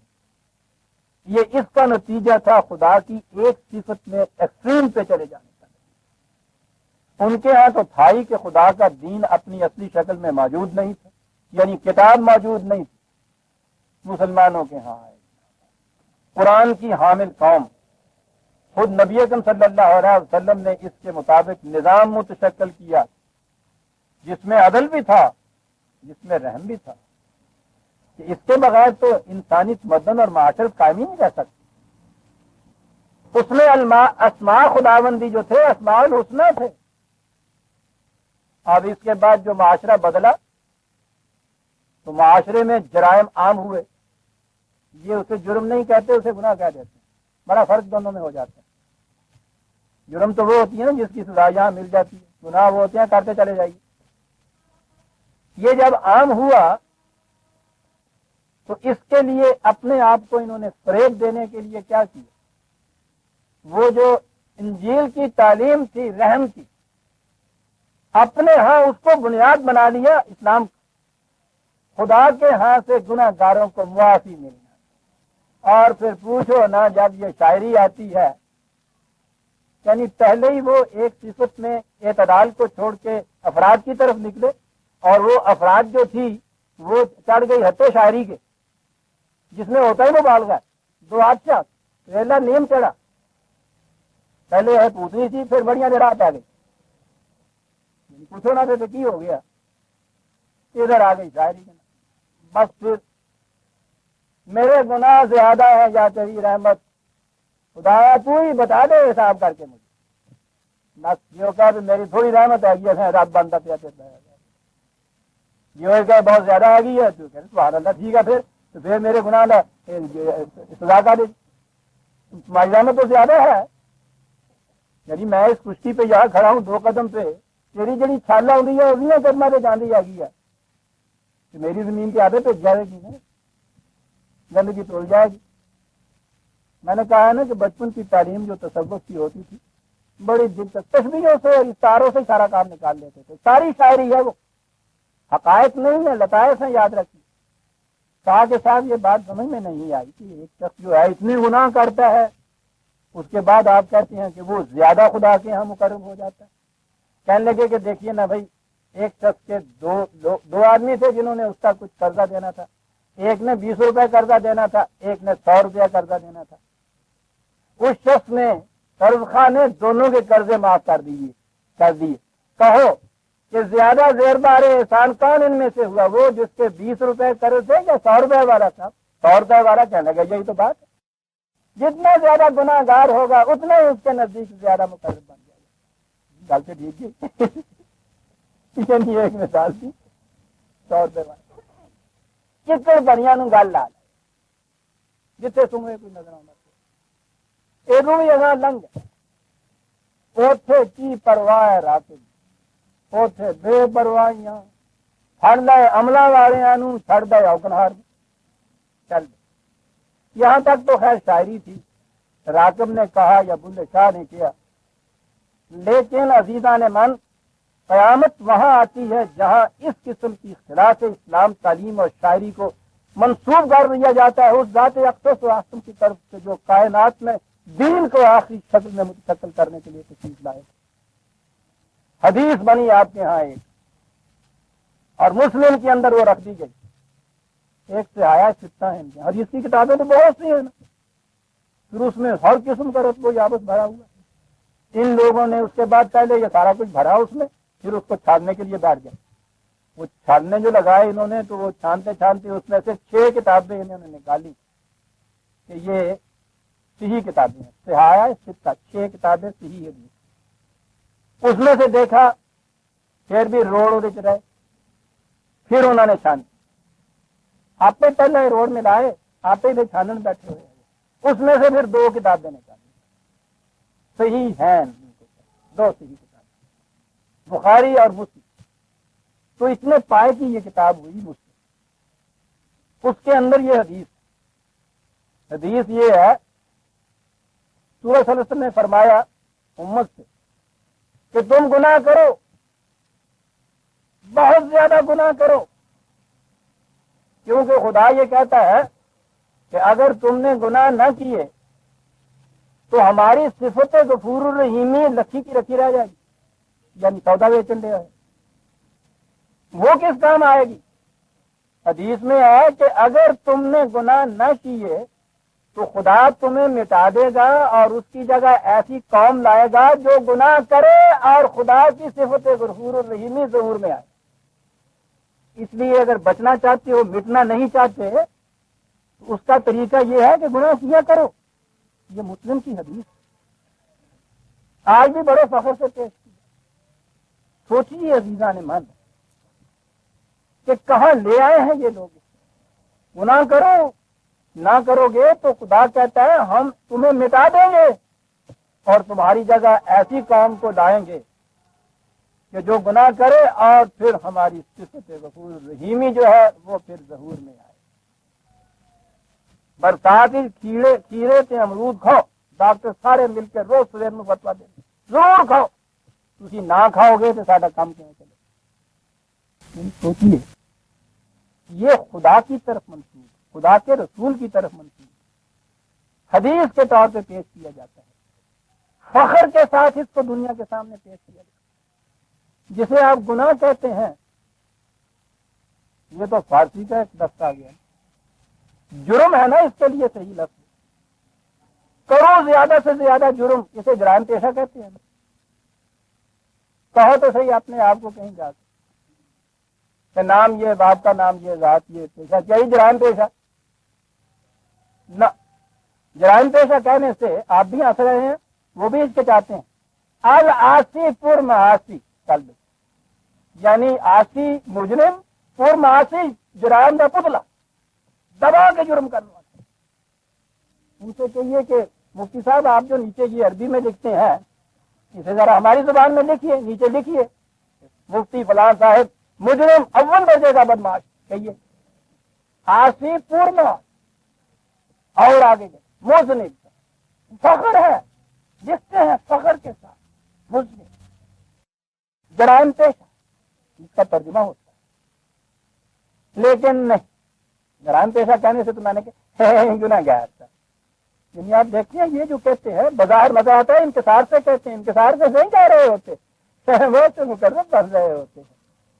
یہ اس کا نتیجہ تھا خدا کی ایک صفت میں ایکسٹریم پہ چلے جانے کا. ان کے ہاں تو تھا ہی کہ خدا کا دین اپنی اصلی شکل میں موجود نہیں تھا، یعنی کتاب موجود نہیں تھی. مسلمانوں کے ہاں ہے قرآن کی حامل قوم، خود نبی اکرم صلی اللہ علیہ وسلم نے اس کے مطابق نظام متشکل کیا جس میں عدل بھی تھا، جس میں رحم بھی تھا، کہ اس کے بغیر تو انسانی تمدن اور معاشرت قائم ہی نہیں رہ سکتی۔ اس میں اسماء خداوندی جو تھے اسماء الحسنہ تھے۔ اب اس کے بعد جو معاشرہ بدلا تو معاشرے میں جرائم عام ہوئے۔ یہ اسے جرم نہیں کہتے، اسے گناہ کہہ دیتے ہیں۔ بڑا فرق دونوں میں ہو جاتا ہے۔ جرم تو وہ ہوتی ہے نا جس کی سزا یہاں مل جاتی ہے، گناہ وہ ہوتے ہیں کرتے چلے جائیے۔ یہ جب عام ہوا تو اس کے لیے اپنے آپ کو انہوں نے فریب دینے کے لیے کیا کیا؟ وہ جو انجیل کی تعلیم تھی رحم کی، اپنے ہاں اس کو بنیاد بنا لیا اسلام کا۔ خدا کے ہاں سے گناہ گاروں کو معافی ملنا، اور پھر پوچھو نہ جب یہ شاعری آتی ہے، یعنی پہلے ہی وہ ایک صفت میں اعتدال کو چھوڑ کے افراد کی طرف نکلے، اور وہ افراد جو تھی وہ چڑھ گئی حد شاعری کے، جس میں ہوتا ہی مبالغہ، دو بادشاہ ریلا نیم چڑھا، پہلے ہے پوتنی تھی، پھر بڑیاں جڑات آ گئی، پوچھو نہ تو کی ہو گیا، ادھر آ گئی شاعری کے، بس پھر میرے گناہ زیادہ ہے یا تیری رحمت، خدایا تو ہی بتا دے حساب کر کے مجھے، بس یہ کہا کہ میری تھوڑی رحمت آ گئی ہے، رب بندہ پیا یہ کہ بہت زیادہ آ گئی ہے، تو سبحان اللہ ٹھیک ہے، پھر میرے گناہ سزا کا دے، تمہاری رحمت تو زیادہ ہے، یعنی میں اس کشتی پہ یہاں کھڑا ہوں 2 قدم پہ، تیری جڑی چھالا ہوئی ہے وہ کرنا تو جاندی آ گئی ہے کہ میری زمین پہ آدھے پہ جائے گی نا، گندگی تول جائے گی۔ میں نے کہا ہے نا کہ بچپن کی تعلیم جو تصوف کی ہوتی تھی بڑی دلچسپ، تشبیہوں سے اور اشاروں سے سارا کام نکال لیتے تھے، ساری شاعری ہے وہ، حقائق نہیں ہے، لطائف ہیں، یاد رکھیے۔ کہا کہ صاحب یہ بات سمجھ میں نہیں آئی کہ ایک شخص جو ہے اتنی گناہ کرتا ہے، اس کے بعد آپ کہتے ہیں کہ وہ زیادہ خدا کے ہاں مقرب ہو جاتا ہے۔ کہنے لگے کہ دیکھیے نا بھائی، ایک شخص کے دو آدمی تھے جنہوں نے اس کا کچھ قرضہ دینا تھا، ایک نے 20 روپے قرضہ دینا تھا، ایک نے 100 روپیہ قرضہ دینا تھا۔ اس شخص نے قرض خواہ نے دونوں کے قرضے معاف کر دیے۔ کہو کہ زیادہ زیر بار احسان کون ان میں سے ہوا، وہ جس کے 20 روپے قرض تھے یا 100 روپے والا تھا؟ 100 روپے والا کہنے لگا یہی تو بات ہے، جتنا زیادہ گناہ گار ہوگا اتنا ہی اس کے نزدیک زیادہ مقرب بن جائے گا۔ گل سے ٹھیک ہے، یعنی ایک مثال تھی 100 روپے والا چکر بڑیاں نو گل لا جتنے سوئے کوئی نظر آنا یہ بھی اگاں لنگ اوتھے کی پرواہ راکب، اوتھے بے پرواہیاں پڑ لے عملہ والوں چھڑ دے اوکنہار چل دے۔ یہاں تک تو خیر شاعری تھی، راکب نے کہا یا بلے شاہ نے کیا، لیکن عزیزان من قیامت وہاں آتی ہے جہاں اس قسم کی اختلاف اسلام تعلیم اور شاعری کو منسوب کر دیا جاتا ہے اس ذات اقدس و اعظم کی طرف سے جو کائنات میں دین کو آخری شکل میں متشکل کرنے کے لیے تشریف لائے۔ حدیث بنی آپ کے ہاں ایک، اور مسلم کے اندر وہ رکھ دی گئی، ایک سے آیا سکتا ہے، حدیث کی کتابیں تو بہت سی ہیں نا، پھر اس میں ہر قسم کا رتب و یابس بھرا ہوا۔ ان لوگوں نے اس کے بعد پہلے یہ سارا کچھ بھرا اس میں، پھر اس کو چھاننے کے لیے بیٹھ گئے۔ وہ چھاننے جو لگائے انہوں نے تو وہ چھانتے چھانتے اس میں سے 6 کتابیں انہوں نے نکالی کہ یہ صحیح کتابیں ہیں، صحایا ستہ، 6 کتابیں صحیح حدیث۔ اس میں سے دیکھا پھر بھی روڑ رہے، پھر انہوں نے چھان، آپ پہ پہلے روڈ میں لائے، آپ ہی چھانن بیٹھے ہوئے، اس میں سے پھر 2 کتابیں نکالی صحیح ہیں، 2 صحیح کتابیں بخاری اور مسلم۔ تو اتنے پائے کی یہ کتاب ہوئی مسلم، اس کے اندر یہ حدیث یہ ہے، سورہ صلی اللہ علیہ وسلم نے فرمایا امت سے کہ تم گناہ کرو، بہت زیادہ گناہ کرو، کیونکہ خدا یہ کہتا ہے کہ اگر تم نے گناہ نہ کیے تو ہماری صفت غفور الرحیمی لکھی کی رکھی رہ جائے گی، یعنی سودا بیچن دے ہے، وہ کس کام آئے گی؟ حدیث میں ہے کہ اگر تم نے گناہ نہ کیے تو خدا تمہیں مٹا دے گا اور اس کی جگہ ایسی قوم لائے گا جو گناہ کرے اور خدا کی صفت غفور الرحیمی ظہور میں آئے. اس لیے اگر بچنا چاہتے ہو، مٹنا نہیں چاہتے، تو اس کا طریقہ یہ ہے کہ گناہ کیا کرو. یہ مسلم کی حدیث آج بھی بڑے فخر سے پیش کی. سوچیے عزیزان من کہ کہاں لے آئے ہیں یہ لوگ. گناہ کرو، نہ کرو گے تو خدا کہتا ہے ہم تمہیں مٹا دیں گے اور تمہاری جگہ ایسی قوم کو لائیں گے کہ جو گناہ کرے اور پھر ہماری صفت غفور رحیمی جو ہے وہ پھر ظہور میں آئے. برسات کھیرے کے امرود کھاؤ، ڈاکٹر سارے مل کے روز سویر میں فتوا دیں گے ضرور کھاؤ. تھی نہ کھاؤ گے تو سارا کام کیوں چلے. سوچیے یہ خدا کی طرف منسوخ، خدا کے رسول کی طرف منسوخ حدیث کے طور پہ پیش کیا جاتا ہے. فخر کے ساتھ اس کو دنیا کے سامنے پیش کیا جاتا ہے. جسے آپ گناہ کہتے ہیں، یہ تو فارسی کا ایک لفظ آ گیا. جرم ہے نا اس کے لیے صحیح لفظ. کرو زیادہ سے زیادہ جرم، اسے جرائم پیشہ کہتے ہیں. کہو تو صحیح اپنے آپ کو کہیں جا کہ نام یہ، باپ کا نام یہ، ذات یہ، پیشہ کیا ہی جرائم پیشہ نہ. جرائم پیشہ کہنے سے آپ بھی ہنس رہے ہیں، وہ بھی اس کے چاہتے ہیں. العاصی پر معاصی قلب، یعنی آسی مجرم، پر معاصی جرائم کا پتلا، دبا کے جرم کرنے والا. ان سے کہیے کہ مفتی صاحب آپ جو نیچے یہ عربی میں لکھتے ہیں اسے ذرا ہماری زبان میں لکھیے. نیچے لکھیے مفتی فلاں صاحب مجرم اول درجے کا بدماش، کہیے آسی پورنا اور آگے گئے مذنب. فخر ہے، لکھتے ہیں فخر کے ساتھ مذنب، جرائم پیشہ اس کا ترجمہ ہوتا ہے. لیکن نہیں، جرائم پیشہ کہنے سے تو میں نے کہ گناہ گار تھا. یعنی آپ دیکھتے ہیں یہ جو کہتے ہیں بظاہر مزہ آتا ہے، انکسار سے کہتے ہیں. انکسار سے نہیں کہہ رہے ہوتے، وہ تو مقرر کر رہے ہوتے ہیں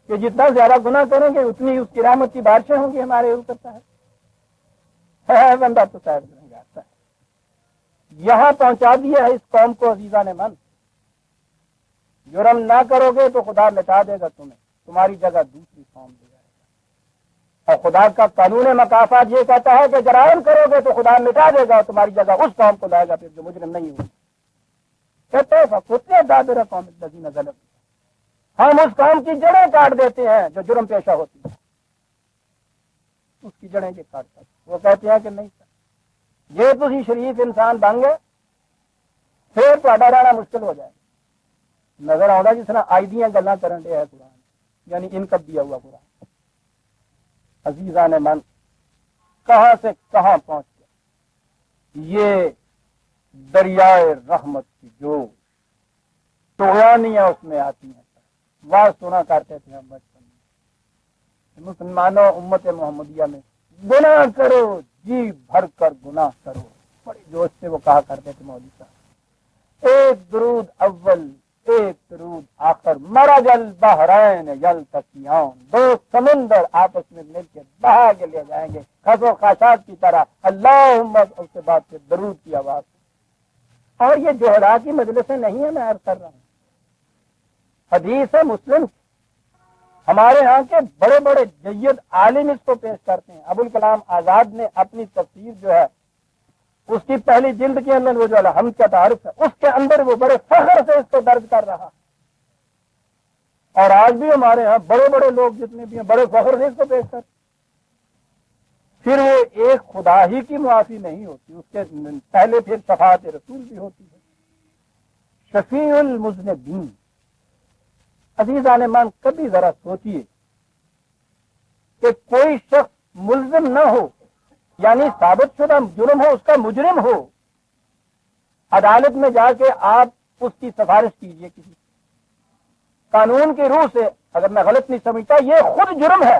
کہ جتنا زیادہ گناہ کریں گے اتنی اس کی رحمت کی بارشیں ہوں گی ہمارے اوپر. ہے بندہ تو صاحب نہیں آتا ہے. یہاں پہنچا دیا ہے اس قوم کو عزیزان من. جرم نہ کرو گے تو خدا مٹا دے گا تمہیں، تمہاری جگہ دوسری قوم دے جائے گا. اور خدا کا قانون مکافات یہ کہتا ہے کہ جرائم کرو گے تو خدا مٹا دے گا اور تمہاری جگہ اس قوم کو لائے گا پھر جو مجرم نہیں ہوگی. کہتے ہیں کتنے دادر قوم الذین ظلموا، ہم اس قوم کی جڑیں کاٹ دیتے ہیں جو جرم پیشہ ہوتی ہے. اس کی جڑیں یہ کاٹتا ہے. وہ کہتے ہیں کہ نہیں سر یہ تھی شریف انسان بن گئے پھر تو رہنا مشکل ہو جائے. نظر آؤں گا جس طرح آئی دیاں گلا کرن دے ہے قرآن، یعنی ان کب دیا ہوا قرآن. عزیزان من کہاں سے کہاں پہنچ گیا یہ دریائے رحمت کی جو طغیانیاں اس میں آتی ہیں. واہ سنا کرتے تھے ہم بچپن میں، مسلمانوں امت محمدیہ میں گناہ کرو جی بھر کر گناہ کرو، بڑے جوش سے وہ کہا کرتے تھے مولوی صاحب. ایک درود اول ایک درود آخر، مرج البحرین یلتقیان، دو سمندر آپس میں مل کے بہا کے لے جائیں گے خس و خاشاک کی طرح. اللہم، اس کے بعد پھر درود کی آواز. اور یہ جوہرا کی مجلسیں نہیں ہیں، میں عرض کر رہا ہوں، حدیث مسلم. ہمارے ہاں کے بڑے بڑے جید عالم اس کو پیش کرتے ہیں. ابوالکلام آزاد نے اپنی تفسیر جو ہے اس کی پہلی جلد کے اندر وہ جو الحمد کا تعارف ہے اس کے اندر وہ بڑے فخر سے اس کو درج کر رہا. اور آج بھی ہمارے ہاں بڑے بڑے لوگ جتنے بھی ہیں بڑے فخر سے اس کو پیش کرتے. پھر وہ ایک خدا ہی کی معافی نہیں ہوتی، اس کے پہلے پھر شفاعت رسول بھی ہوتی ہے. شفیع المذنبین. عزیزان من کبھی ذرا سوچیے کہ کوئی شخص ملزم نہ ہو، یعنی ثابت شدہ جرم ہو، اس کا مجرم ہو، عدالت میں جا کے آپ اس کی سفارش کیجئے کسی قانون کی روح سے. اگر میں غلط نہیں سمجھتا یہ خود جرم ہے.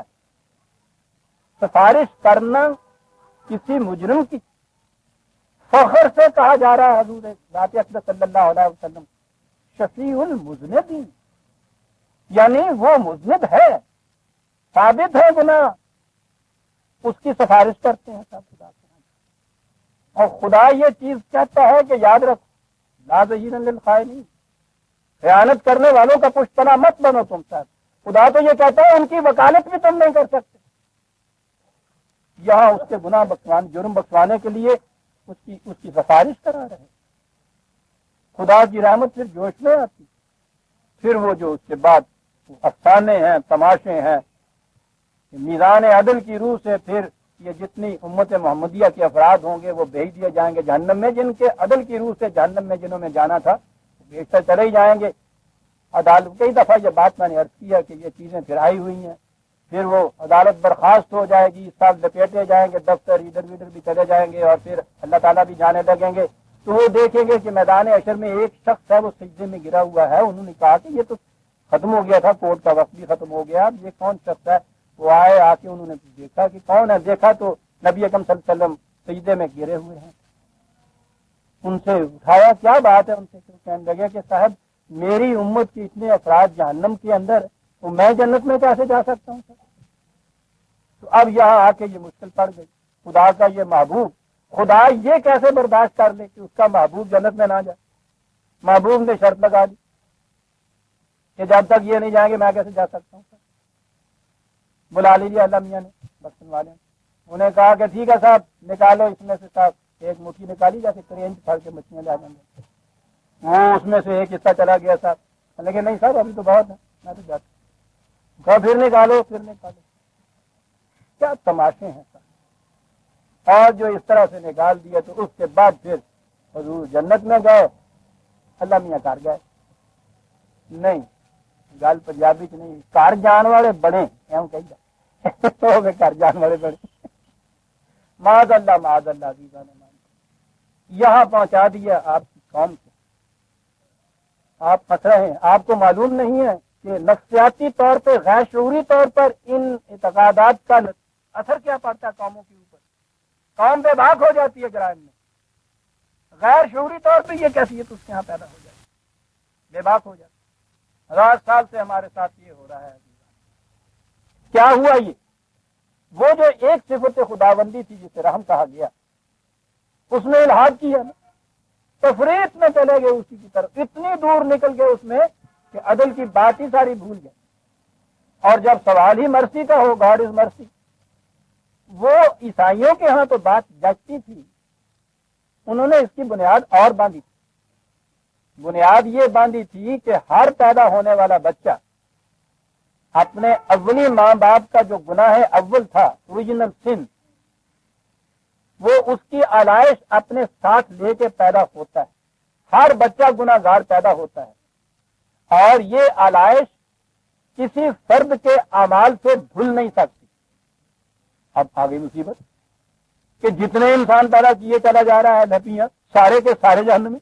سفارش کرنا کسی مجرم کی فخر سے کہا جا رہا ہے. حضور ذات اقدس صلی اللہ علیہ وسلم شفیع المذنبین، یعنی وہ مذنب ہے، ثابت ہے گناہ، اس کی سفارش کرتے ہیں. سب خدا اور خدا یہ چیز کہتا ہے کہ یاد رکھو لا ظہیرا للخائنین، خیانت کرنے والوں کا پشت پناہ مت بنو تم ساتھ. خدا تو یہ کہتا ہے ان کی وکالت بھی تم نہیں کر سکتے. یہاں اس کے گناہ بخشوانے، جرم بخشوانے کے لیے اس کی سفارش کرا رہے. خدا کی رحمت پھر جوش میں آتی. پھر وہ جو اس کے بعد افسانے ہیں، تماشے ہیں، میزان عدل کی روح سے پھر یہ جتنی امت محمدیہ کے افراد ہوں گے وہ بھیج دیے جائیں گے جہنم میں. جن کے عدل کی روح سے جہنم میں جنہوں نے جانا تھا بیشتر چلے ہی جائیں گے. عدالت کئی دفعہ یہ بات میں نے عرض کیا کہ یہ چیزیں پھر آئی ہوئی ہیں. پھر وہ عدالت برخاست ہو جائے گی، سب لپیٹے جائیں گے، دفتر ادھر ادھر بھی چلے جائیں گے، اور پھر اللہ تعالیٰ بھی جانے لگیں گے. تو وہ دیکھیں گے کہ میدان حشر میں ایک شخص ہے وہ سجدے میں گرا ہوا ہے. انہوں نے کہا کہ یہ تو ختم ہو گیا تھا، کورٹ کا وقت بھی ختم ہو گیا، اب یہ کون شخص ہے؟ وہ آئے، آ کے انہوں نے دیکھا کہ کون ہے. دیکھا تو نبی اکرم صلی اللہ علیہ وسلم سجدے میں گرے ہوئے ہیں. ان سے اٹھایا، کیا بات ہے؟ ان سے کہنے لگے کہ صاحب میری امت کی اتنے افراد جہنم کے اندر، تو میں جنت میں کیسے جا سکتا ہوں؟ تو اب یہاں آ کے یہ مشکل پڑ گئی. خدا کا یہ محبوب، خدا یہ کیسے برداشت کر لے کہ اس کا محبوب جنت میں نہ جائے؟ محبوب نے شرط لگا دی کہ جب تک یہ نہیں جائیں گے میں کیسے جا سکتا ہوں. بلا لیجیے اللہ میاں نے، بخشن والے نے. انہیں کہا کہ ٹھیک ہے صاحب، نکالو اس میں سے صاحب ایک مٹھی نکالی، جیسے کرینچ پھڑ کے مچھلیاں لے جائیں گے. وہ اس میں سے ایک حصہ چلا گیا صاحب. لیکن نہیں صاحب ابھی تو بہت ہے، میں تو جاتا ہوں. کہا پھر نکالو، پھر نکالو. کیا تماشے ہیں صاحب. اور جو اس طرح سے نکال دیا تو اس کے بعد پھر حضور جنت میں گئے، اللہ میاں کر گئے. نہیں گل پنجابی چ نہیں، کر جان والے بڑے ایویں کہی کر جان والے بڑے. معاذ اللہ معاذ اللہ عزیزان یہاں پہنچا دیا آپ کی قوم سے. آپ پھنس رہے ہیں. آپ کو معلوم نہیں ہے کہ نفسیاتی طور پہ، غیر شعوری طور پر ان اعتقادات کا اثر کیا پڑتا ہے قوموں کے اوپر. قوم بے باک ہو جاتی ہے جرائم میں. غیر شعوری طور پہ یہ کیفیت اس کے یہاں پیدا ہو جاتی ہے، بے باک ہو جاتی ہے. 1000 سال سے ہمارے ساتھ یہ ہو رہا ہے. کیا ہوا؟ یہ وہ جو ایک صفت خداوندی تھی جسے رحم کہا گیا، اس میں الحاد کیا نا، تفریط میں چلے گئے اسی کی طرف. اتنی دور نکل گئے اس میں کہ عدل کی بات ہی ساری بھول گئے. اور جب سوال ہی مرسی کا ہو، گاڈ از مرسی، وہ عیسائیوں کے ہاں تو بات جچتی تھی. انہوں نے اس کی بنیاد اور باندھی تھی. بنیاد یہ باندھی تھی کہ ہر پیدا ہونے والا بچہ اپنے اولی ماں باپ کا جو گناہ اول تھا، اوریجنل سن، وہ اس کی آلائش اپنے ساتھ لے کے پیدا ہوتا ہے. ہر بچہ گناہ گار پیدا ہوتا ہے، اور یہ آلائش کسی فرد کے اعمال سے دھل نہیں سکتی. اب آگے مصیبت کہ جتنے انسان پیدا کیے چلا جا رہا ہے نبیاں، سارے کے سارے جہنم میں.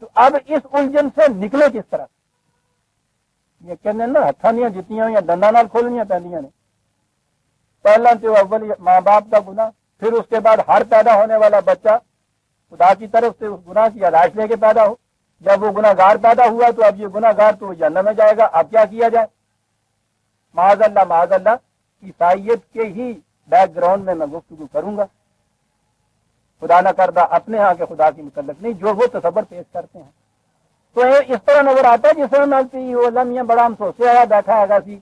تو اب اس الجھن سے نکلے کس طرح؟ یہ کہنے نا ہاتھاں دیا جتیاں یا دنداں نال کھولنیاں پیندیاں نے. پہلا تو اول ماں باپ کا گناہ، پھر اس کے بعد ہر پیدا ہونے والا بچہ خدا کی طرف سے اس گناہ کی آلائش لے کے پیدا ہو. جب وہ گناہ گار پیدا ہوا تو اب یہ گناہ گار تو جہنم میں جائے گا. اب کیا کیا جائے؟ معاذ اللہ معاذ اللہ. عیسائیت کے ہی بیک گراؤنڈ میں گفتگو کروں گا. خدا نہ کردہ اپنے ہاں کے خدا کی متعلق نہیں، جو وہ تصور پیش کرتے ہیں. تو اس طرح نظر آتا ہے جس طرح نلتی وہ لمحہ بڑا ہم سوچے آیا بیٹھا ہے گا سی.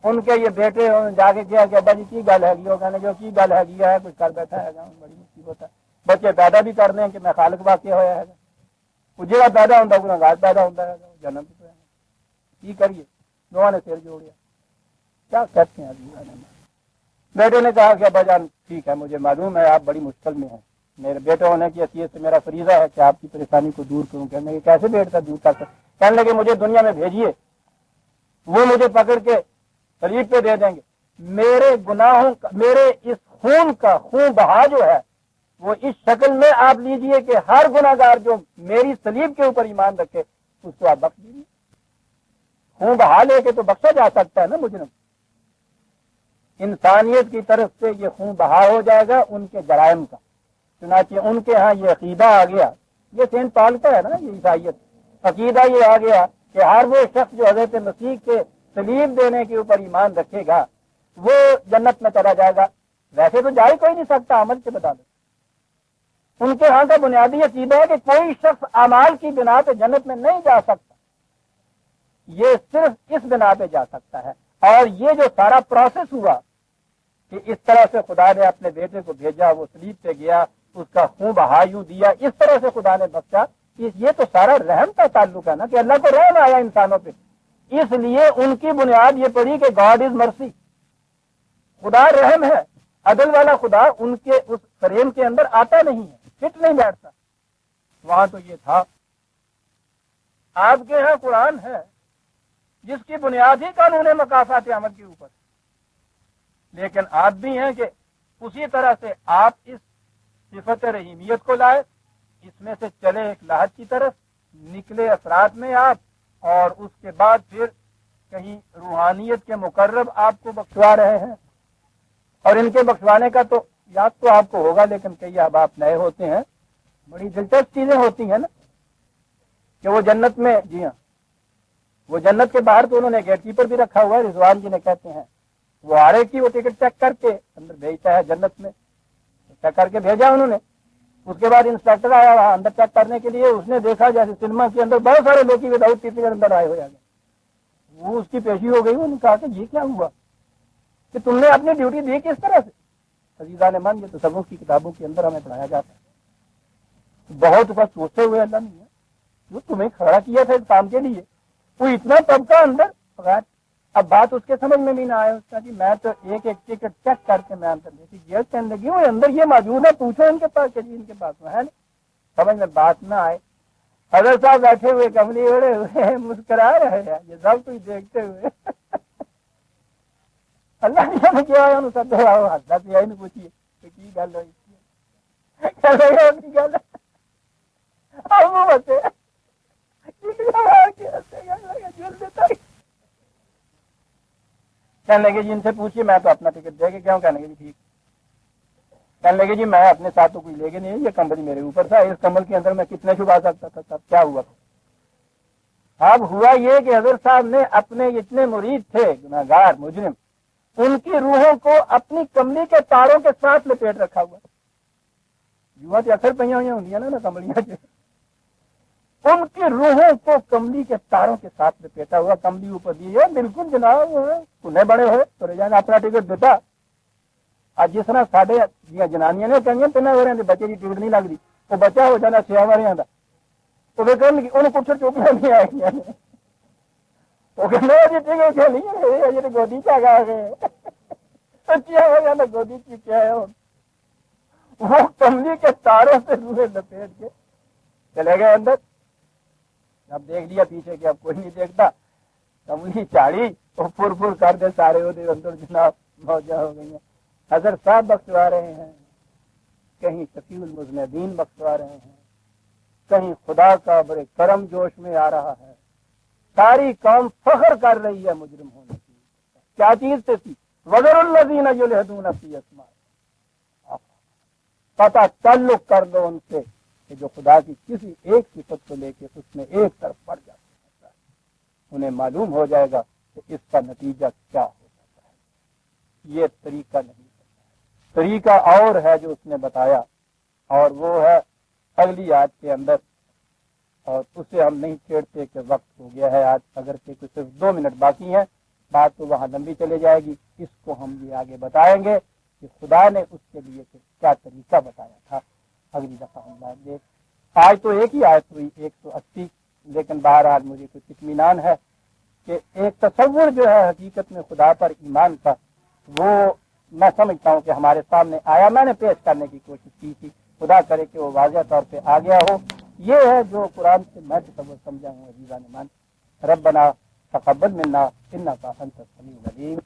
ان کے یہ بیٹے جا کے کیا کہ ابا جی کی گل ہے، وہ کہنے جو کی گل ہے کچھ کر بیٹھا ہے گا. بڑی مصیبت ہے. بچے پیدا بھی کرنے ہیں کہ میں خالق واقع ہوا ہے گا. وہ جگہ پیدا ہوتا گناہ گار پیدا ہوتا ہے، جنم کی کریے. دونوں نے سر جوڑیا. کیا کہتے ہیں بیٹے نے کہا کہ ابا جان ٹھیک ہے، مجھے معلوم ہے آپ بڑی مشکل میں ہیں. میرے بیٹے ہونے کی حیثیت سے میرا فریضہ ہے کہ آپ کی پریشانی کو دور کروں. کہنے کہ کیسے بیٹتا دور کر سکتے؟ کہنے لگے مجھے دنیا میں بھیجیے، وہ مجھے پکڑ کے صلیب پہ دے دیں گے. میرے گناہوں کا، میرے اس خون کا خون بہا جو ہے وہ اس شکل میں آپ لیجئے کہ ہر گناہ گار جو میری صلیب کے اوپر ایمان رکھے اس کو آپ بخش دیجیے. خون بہا لے کے تو بخشا جا سکتا ہے نا مجرم. انسانیت کی طرف سے یہ خون بہا ہو جائے گا ان کے جرائم کا. چنانچہ ان کے ہاں یہ عقیدہ آ گیا، یہ سینٹ پال کا ہے نا یہ عیسائیت. عقیدہ یہ آ گیا کہ ہر وہ شخص جو حضرت مسیح کے صلیب دینے کے اوپر ایمان رکھے گا وہ جنت میں چلا جائے گا. ویسے تو جا ہی کوئی نہیں سکتا عمل کے بدالت. ان کے ہاں کا بنیادی عقیدہ ہے کہ کوئی شخص اعمال کی بنا پہ جنت میں نہیں جا سکتا، یہ صرف اس بنا پہ جا سکتا ہے۔ اور یہ جو سارا پروسیس ہوا کہ اس طرح سے خدا نے اپنے بیٹے کو بھیجا، وہ صلیب پہ گیا، اس کا خون بہا یوں دیا، اس طرح سے خدا نے بخشا، یہ تو سارا رحم کا تعلق ہے نا، کہ اللہ کو رحم آیا انسانوں پہ۔ اس لیے ان کی بنیاد یہ پڑی کہ گاڈ از مرسی، خدا رحم ہے، عدل والا خدا ان کے اس فریم کے اندر آتا نہیں ہے، فٹ نہیں بیٹھتا۔ وہاں تو یہ تھا۔ آپ کے یہاں قرآن ہے جس کی بنیاد ہی قانون مکافات عمل کے اوپر، لیکن آپ بھی ہیں کہ اسی طرح سے آپ اس صفت رحیمیت کو لائے، اس میں سے چلے ایک لاحت کی طرف، نکلے اثرات میں آپ، اور اس کے بعد پھر کہیں روحانیت کے مقرب آپ کو بخشوا رہے ہیں۔ اور ان کے بخشوانے کا تو یاد تو آپ کو ہوگا، لیکن کئی احباب نئے ہوتے ہیں، بڑی دلچسپ چیزیں ہوتی ہیں نا، کہ وہ جنت میں، جی ہاں، وہ جنت کے باہر تو انہوں نے گیٹ کیپر بھی رکھا ہوا ہے، رضوان جنہیں کہتے ہیں، وہ آ رہے کی وہ ٹکٹ چیک کر کے اندر بھیجتا ہے جنت میں، چیک کر کے بھیجا انہوں نے۔ اس کے بعد انسپیکٹر آیا وہاں اندر چیک کرنے کے لیے، اس نے دیکھا جیسے سنیما کے اندر بہت سارے لوگ وداؤٹ ٹکٹ اندر آئے ہوئے، وہ اس کی پیشی ہو گئی۔ انہوں نے کہا کہ یہ کیا ہوا کہ تم نے اپنی ڈیوٹی دی کس طرح سے؟ عزیزان من، یہ تصوف کی کتابوں کے اندر ہمیں پڑھایا جاتا ہے، بہت بس سوچتے ہوئے اللہ نے وہ تمہیں کھڑا کیا تھا اس کام کے لیے، وہ اتنا طبقہ اندر بغیر۔ اب بات اس کے سمجھ میں بھی نہ آئے، اس کا جی میں تو ایک ایک ٹکٹ چیک کر کے میں اندر دیکھی جیل کہنے لگی، وہ اندر یہ موجود ہے، پوچھو ان کے پاس کہ جی ان کے پاس ہے نہیں، سمجھ میں بات نہ آئے۔ حضرت صاحب بیٹھے ہوئے کملی اڑے ہوئے مسکرا رہے ہیں، یہ سب کچھ دیکھتے ہوئے اللہ نے کیا ہے انہوں سب حضرت پہ نہیں پوچھیے کہ کی گل ہوئی گل بچے کہنے لگے جی ان سے پوچھیے، میں تو اپنا ٹکٹ دے کے کیا ہوں؟ کہنے لگے جی ٹھیک۔ کہنے لگے جی میں اپنے ساتھ تو کوئی لے کے نہیں، یہ کمبل میرے اوپر تھا، اس کمبل کے اندر میں کتنے چھپا سکتا تھا، تب کیا ہوا تھا؟ اب ہوا یہ کہ حضرت صاحب نے اپنے جتنے مرید تھے گناہگار مجرم، ان کی روحوں کو اپنی کملی کے تاروں کے ساتھ لپیٹ رکھا ہوا۔ یوں تو اکثر پہ ہوئی ہوں نا کملیاں، ان کی روحوں کو کملی کے تاروں کے ساتھ لپیٹا ہوا، کملی اوپر دی ہے، بالکل جناب تمہیں بڑے ہو تو رجحان اپنا ٹکٹ دیتا۔ آج جس طرح ساڈے جنانیاں نے کہیں تین ہو رہے ہیں بچے کی ٹکٹ نہیں لگ رہی، وہ بچہ ہو جانا 6 وریاں کا، تو وہ کہیں انہیں پچھڑ چوکیاں نہیں آئے گی، وہ کہنے جی ٹکٹ نہیں ہے گودی چا گا گئے ہو جانا گودی چکے ہے، وہ کملی کے تاروں سے روحیں لپیٹ کے چلے گئے اندر۔ اب دیکھ لیا پیچھے کہ اب کوئی نہیں دیکھتا، کملی چاڑی اور پھر پھر کر دے سارے ہوتے اندر جناب موجہ ہو گئی ہیں۔ حضرت صاحب بخشوا رہے ہیں، کہیں شفیع المذنبین بخشوا رہے ہیں، کہیں خدا کا بڑے کرم جوش میں آ رہا ہے، ساری قوم فخر کر رہی ہے مجرم ہونے کی۔ کیا چیز سے تھی؟ وَذَرُوا الَّذِينَ يُلْحِدُونَ فِي أَسْمَائِهِ، پتہ تعلق کر دو ان سے کہ جو خدا کی کسی ایک صفت کو لے کے اس میں ایک طرف پڑ جاتے ہیں، انہیں معلوم ہو جائے گا کہ اس کا نتیجہ کیا ہو سکتا ہے۔ یہ طریقہ نہیں ہے، طریقہ اور ہے جو اس نے بتایا، اور وہ ہے اگلی آیت کے اندر، اور اسے ہم نہیں چھیڑتے کہ وقت ہو گیا ہے آج، اگر کہ کچھ صرف 2 منٹ باقی ہیں، بات تو وہاں لمبی چلے جائے گی۔ اس کو ہم یہ آگے بتائیں گے کہ خدا نے اس کے لیے کیا طریقہ بتایا تھا، اگلی دفعہ ہم لائیں گے۔ آج تو ایک ہی آیت ہوئی 180، لیکن بہرحال مجھے کچھ اطمینان ہے کہ ایک تصور جو ہے حقیقت میں خدا پر ایمان کا، وہ میں سمجھتا ہوں کہ ہمارے سامنے آیا، میں نے پیش کرنے کی کوشش کی تھی، خدا کرے کہ وہ واضح طور پہ آ گیا ہو۔ یہ ہے جو قرآن سے میں تصور سمجھا ہوں عزیزان من۔ ربنا تقبل منا انک انت السمیع العلیم۔